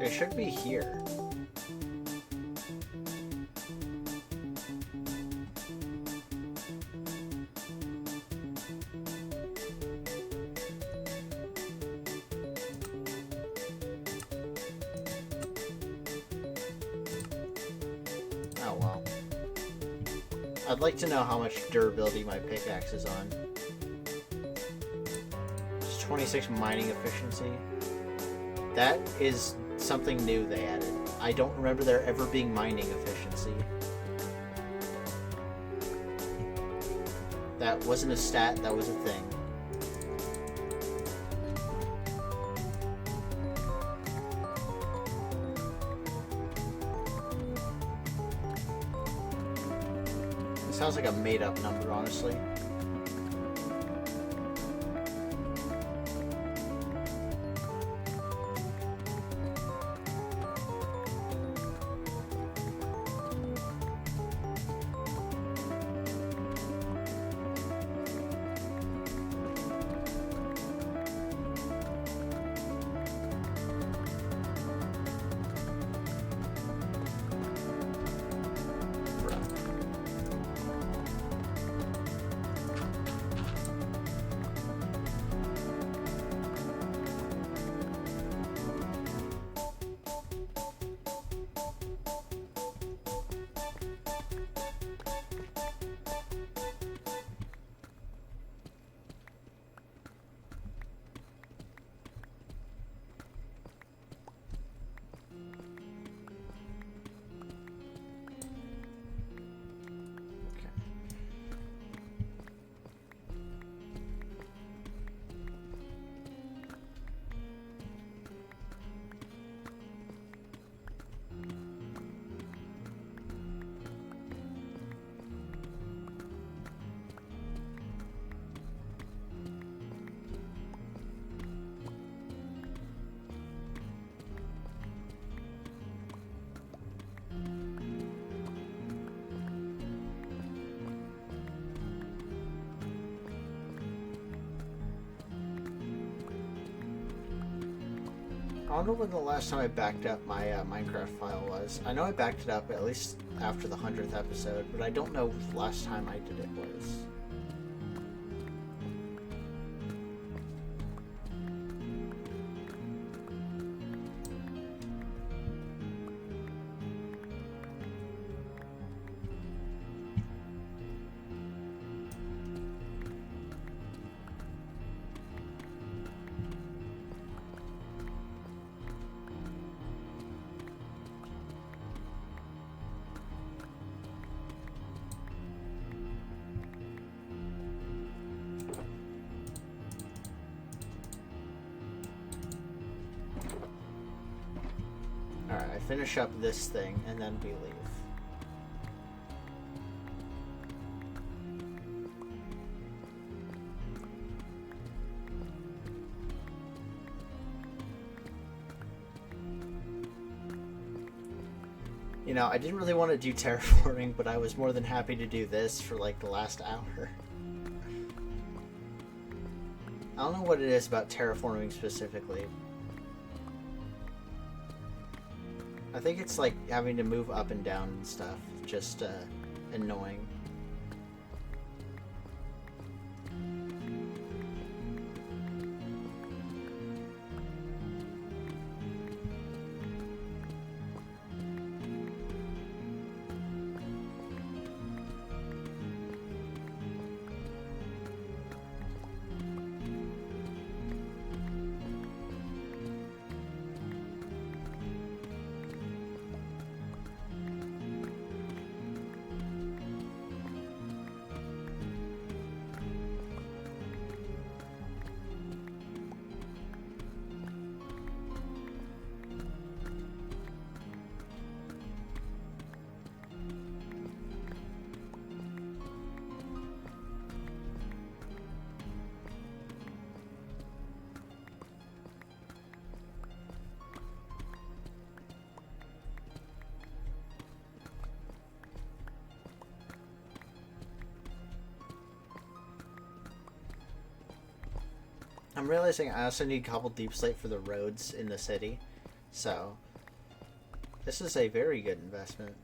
It should be here. Oh well. I'd like to know how much durability my pickaxe is on. It's 26 mining efficiency. That is something new they added. I don't remember there ever being mining efficiency. That wasn't a stat, that was a thing. It sounds like a made-up number, honestly. don't know when the last time I backed up my Minecraft file was. I know I backed it up at least after the 100th episode, but I don't know the last time I did it was. Alright, I finish up this thing and then we leave. You know, I didn't really want to do terraforming, but I was more than happy to do this for like the last hour. I don't know what it is about terraforming specifically. I think it's like having to move up and down and stuff. Just annoying. I'm realizing I also need cobbled deep slate for the roads in the city, so this is a very good investment.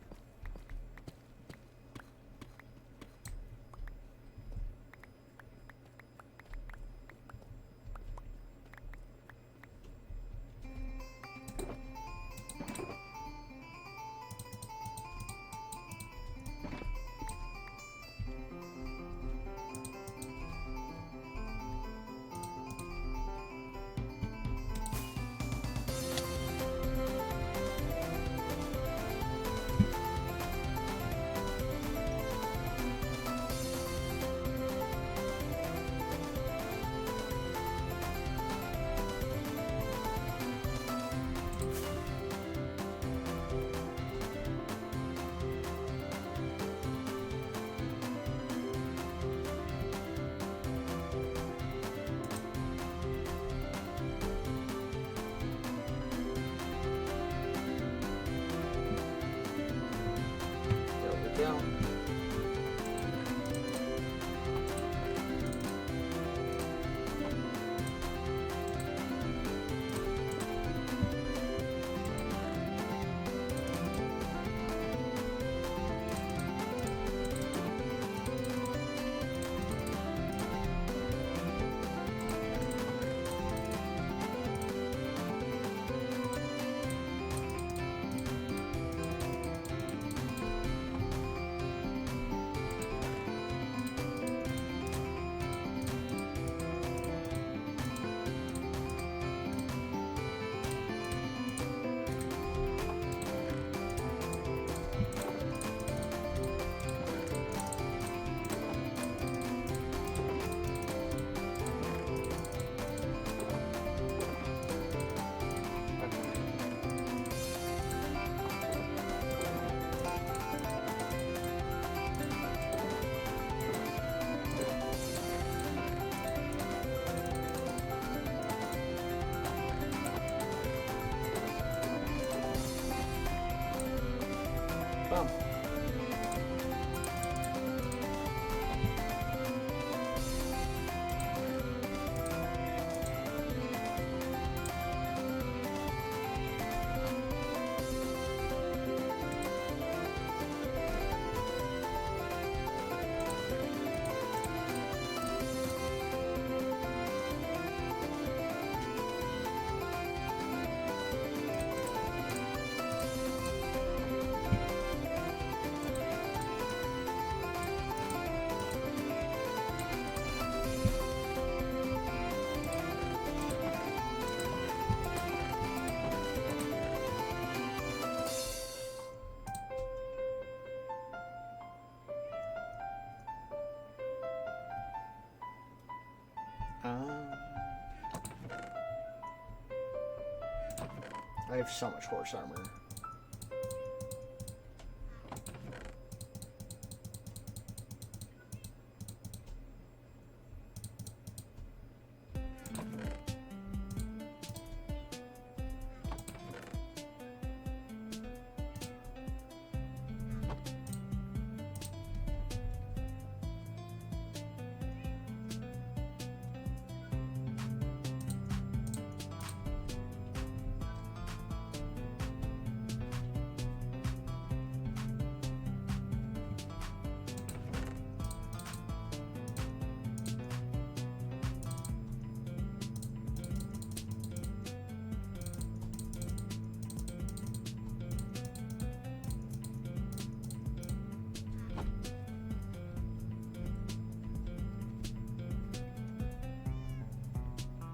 I have so much horse armor.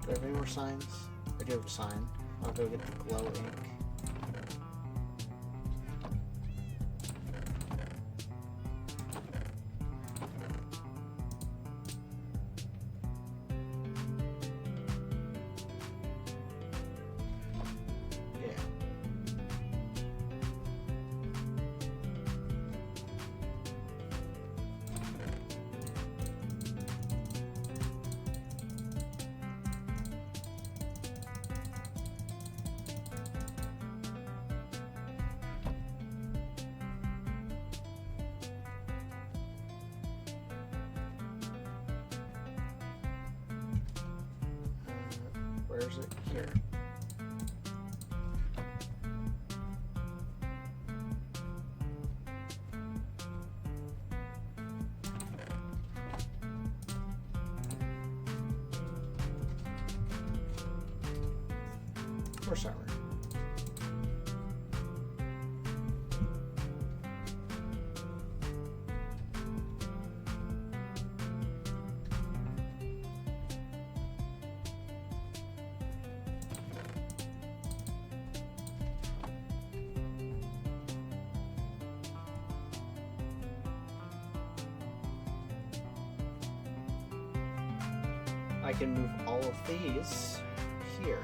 Do I have any more signs? I do have a sign. I'll go get the glow ink. Where is it? Here. Horse armor. I can move all of these here.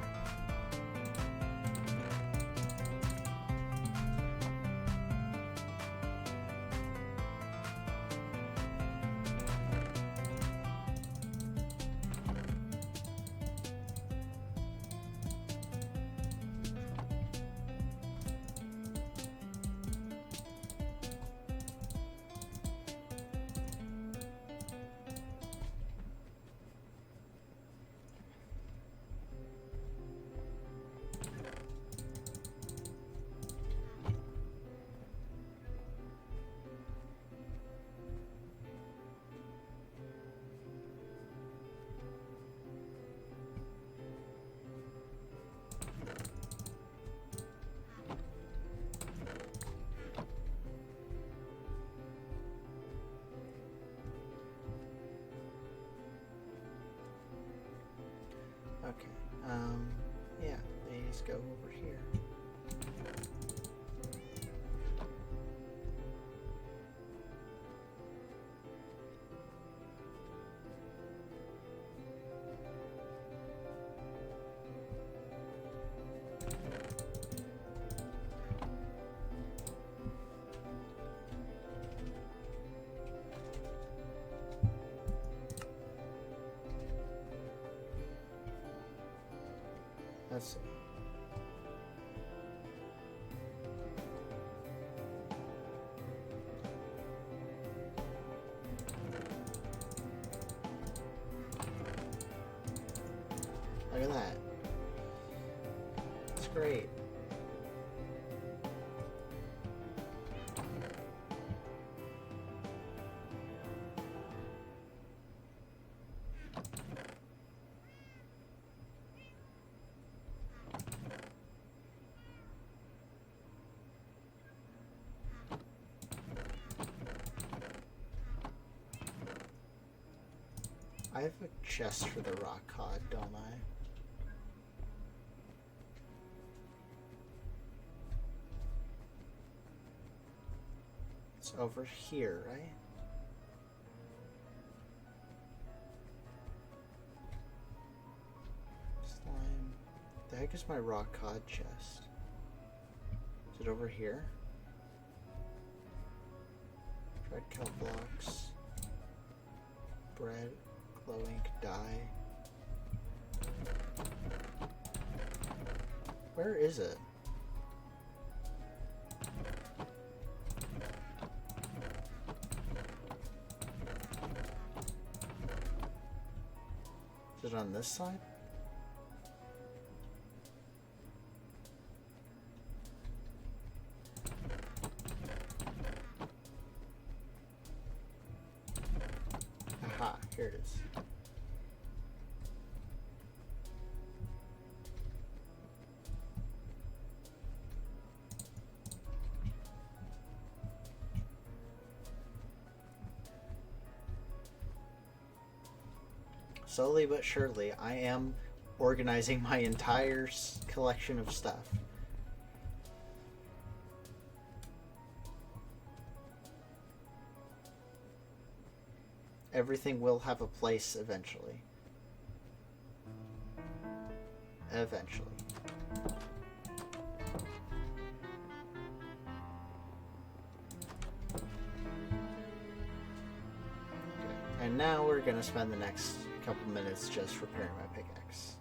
Okay, yeah, these go over here. Let's see. Look at that. It's great. I have a chest for the rock cod, don't I? It's over here, right? Slime. The heck is my rock cod chest? Is it over here? Red kelp blocks. Bread, glow ink, dye. Where is it? Is it on this side? Aha, here it is. Slowly but surely, I am organizing my entire collection of stuff. Everything will have a place eventually. Eventually. Okay. And now we're gonna spend the next couple minutes just repairing my pickaxe.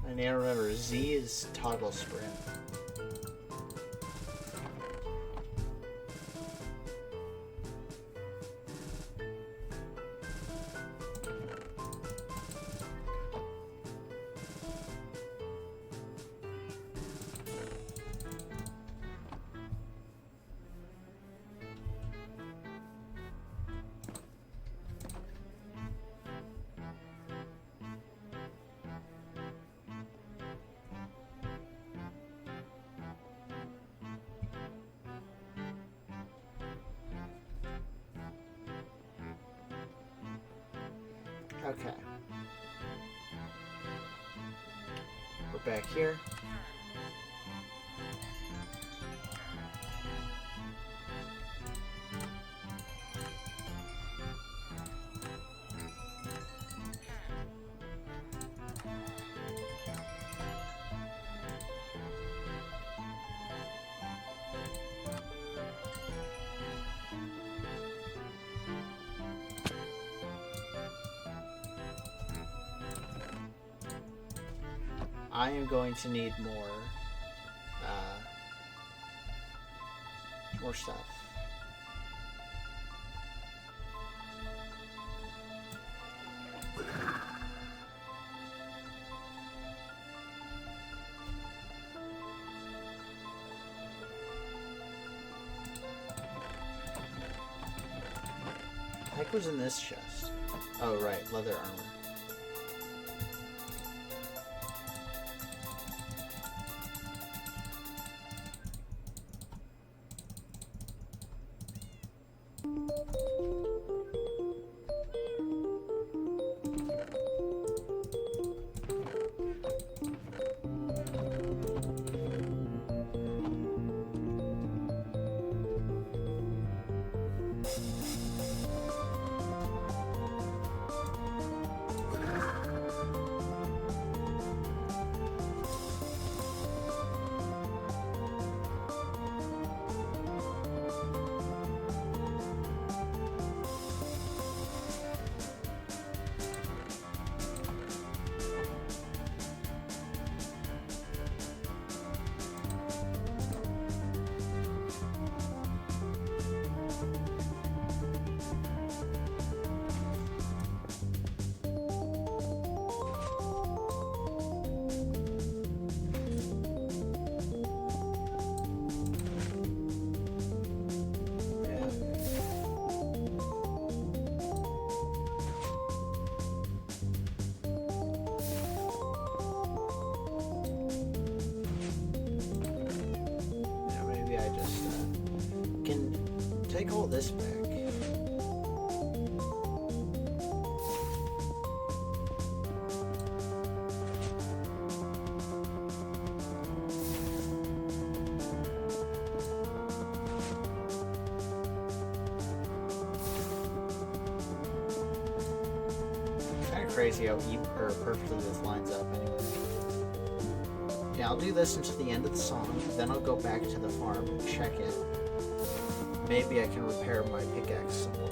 I need to remember, Z is toggle sprint. Okay. We're back here. I am going to need more stuff. What the heck was in this chest? Oh right, leather armor. Take all this back. of crazy how perfectly this lines up anyway. Yeah, I'll do this until the end of the song, then I'll go back to the farm and check it. Maybe I can repair my pickaxe some more.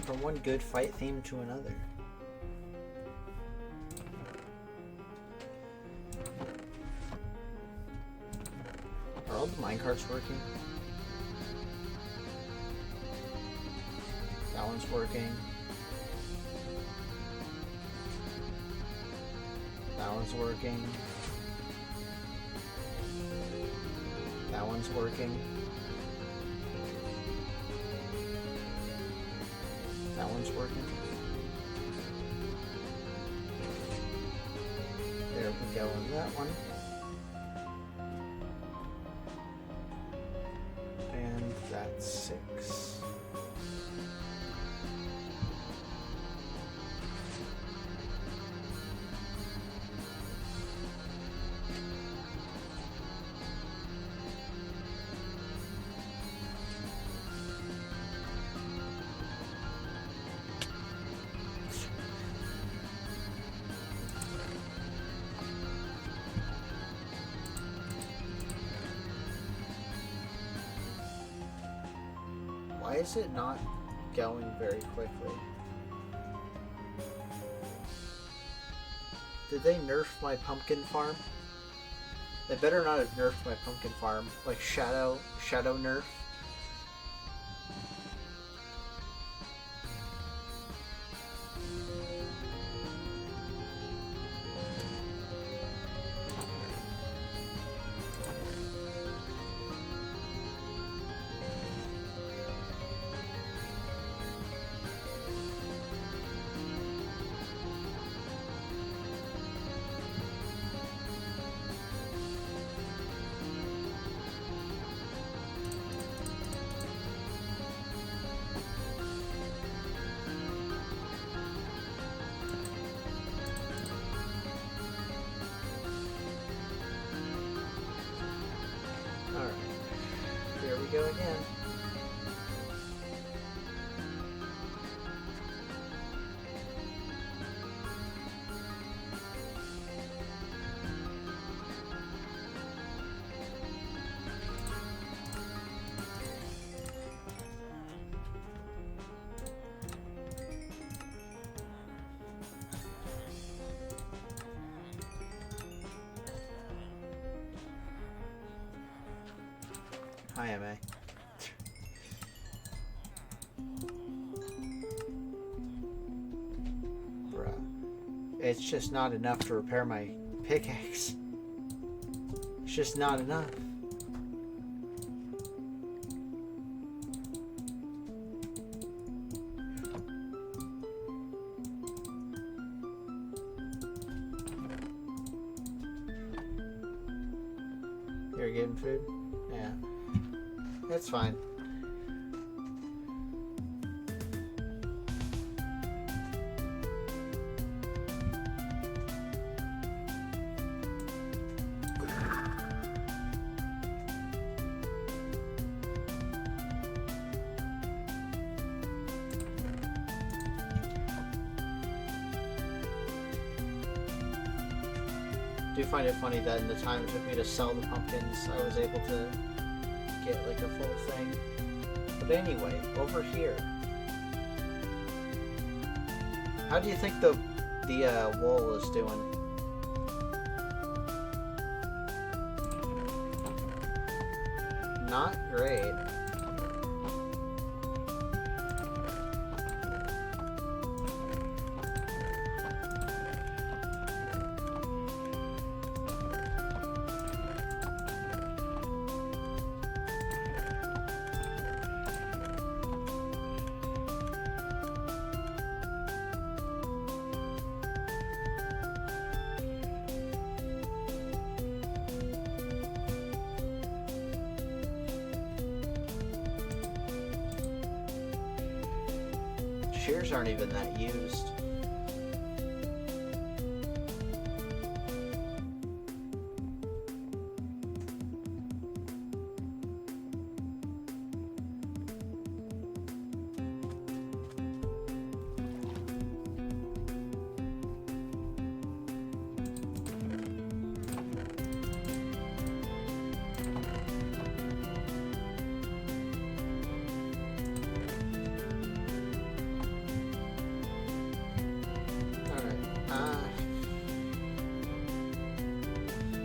From one good fight theme to another. Are all the minecarts working? That one's working. That one's working. That one's working. That one's working. There we go on that one. And that's 6. Why is it not going very quickly? Did they nerf my pumpkin farm? They better not have nerfed my pumpkin farm. Like shadow nerf. Go again. Hi, MA. Bruh. It's just not enough to repair my pickaxe. It's just not enough. You're getting food? Yeah. That's fine. I do find it funny that in the time it took me to sell the pumpkins, I was able to get like a full thing. But anyway, over here. How do you think the wool is doing? Not great. Shears aren't even that used.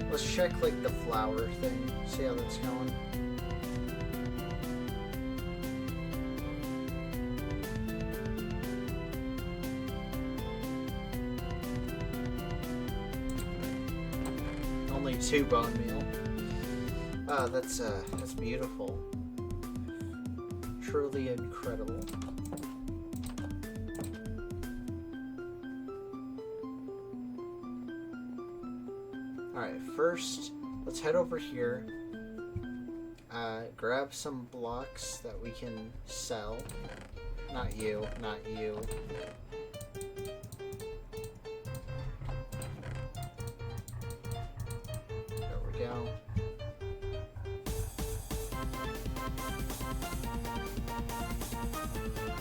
Let's check like the flower thing, see how that's going. Only 2 bone meal. That's beautiful. Truly incredible. Alright, first, let's head over here, grab some blocks that we can sell. Not you, not you. There we go.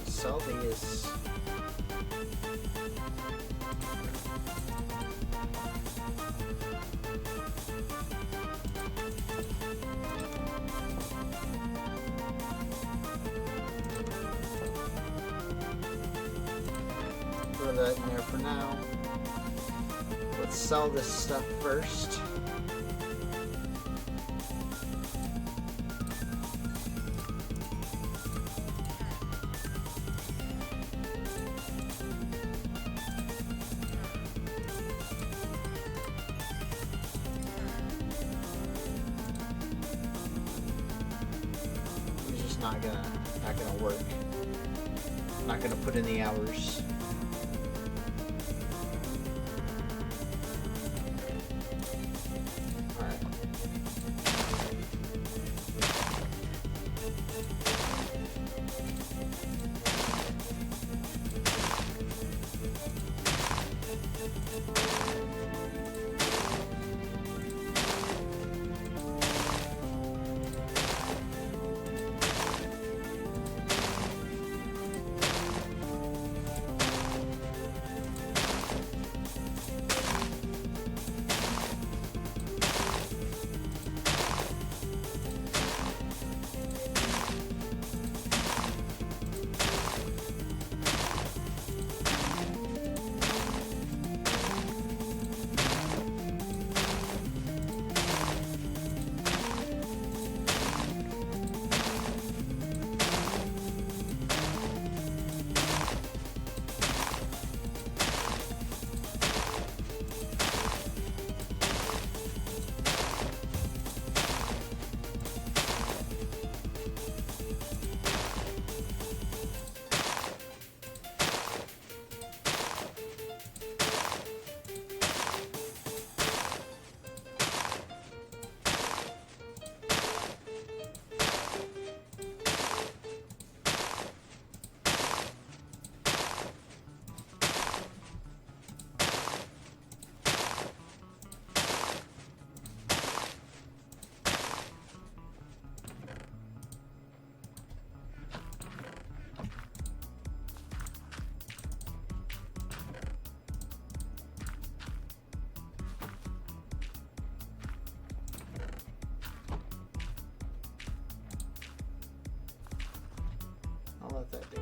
Sell these. Throw that in there for now. Let's sell this stuff first. It's just not gonna work. Not gonna put in the hours.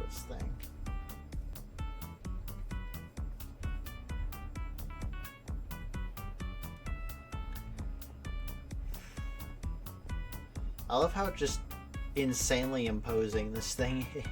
its thing. I love how just insanely imposing this thing is.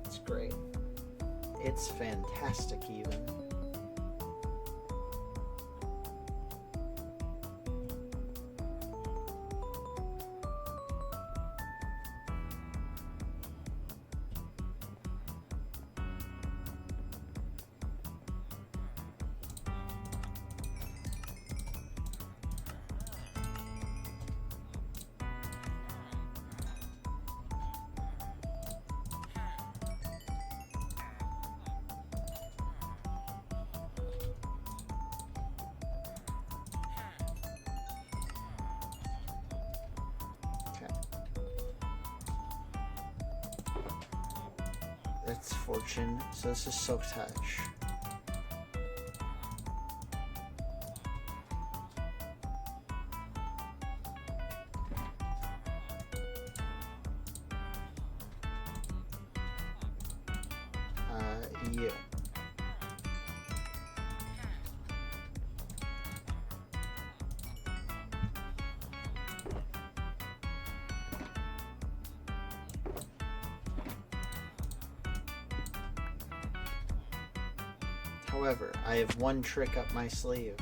It's great. It's fantastic even. That's Fortune, so this is Silk Touch. You. However, I have one trick up my sleeve.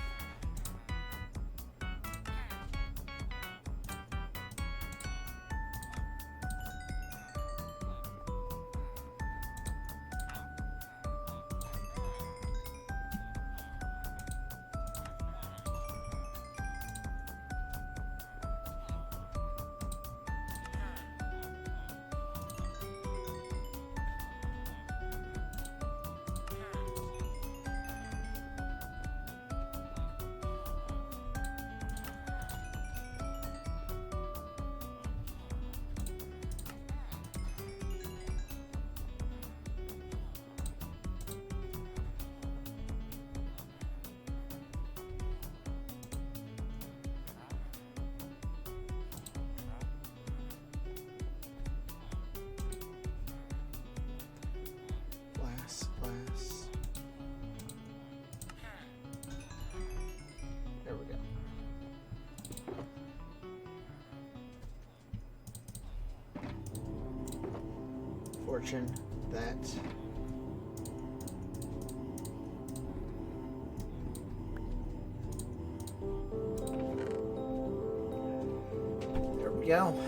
Glass. There we go. Fortune, that. There we go.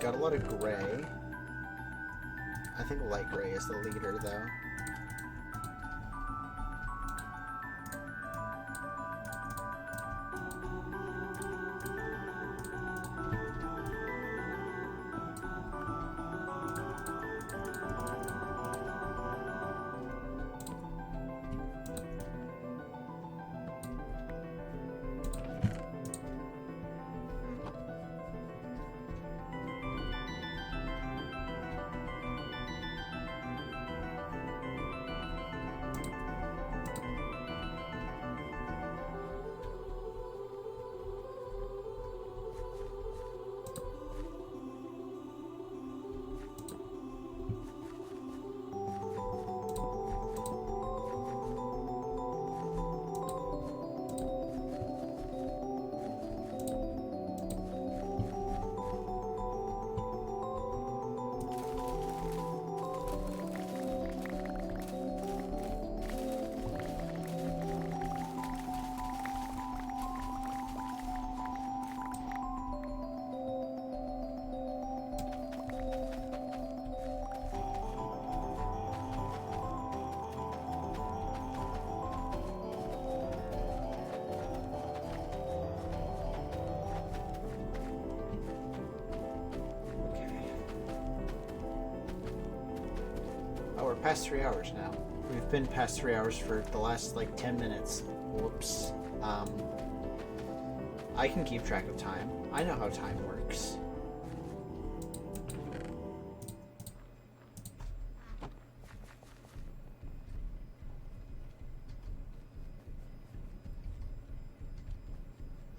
Got a lot of gray. I think light gray is the leader, though. past 3 hours now. We've been past 3 hours for the last like 10 minutes. Whoops. I can keep track of time. I know how time works.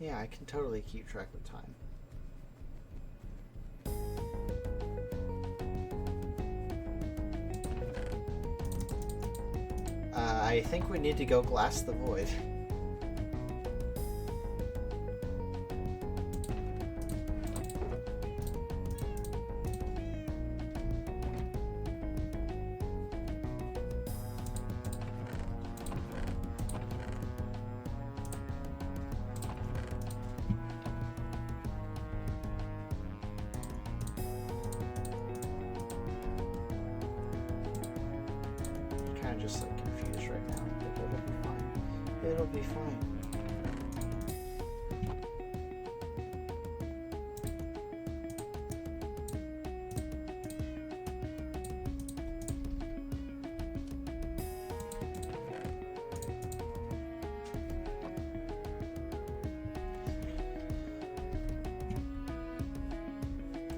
Yeah, I can totally keep track of time. I think we need to go glass the void. Just like confused right now, but it'll be fine. It'll be fine.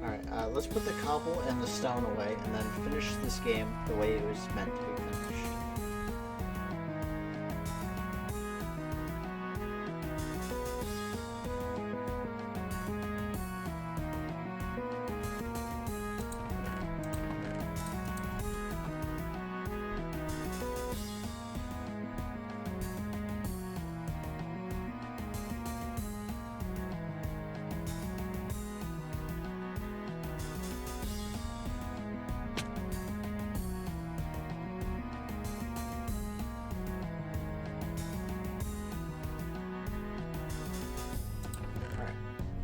Alright, let's put the cobble and the stone away and then finish this game the way it was meant to be finished.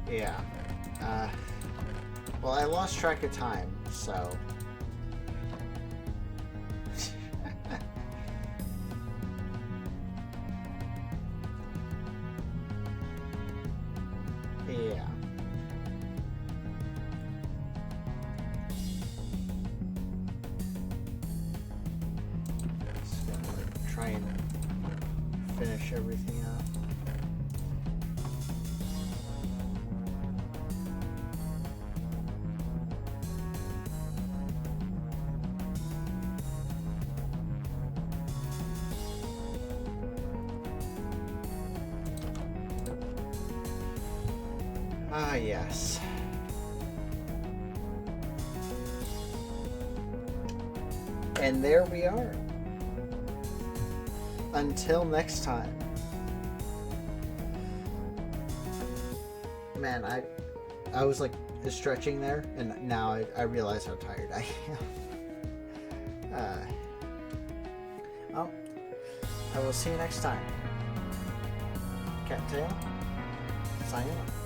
Yeah. Well, I lost track of time, so... yeah. Just gonna try and finish everything up. Ah, yes. And there we are. Until next time. Man, I was like stretching there, and now I realize how tired I am. Well, I will see you next time. Cattail, signing off.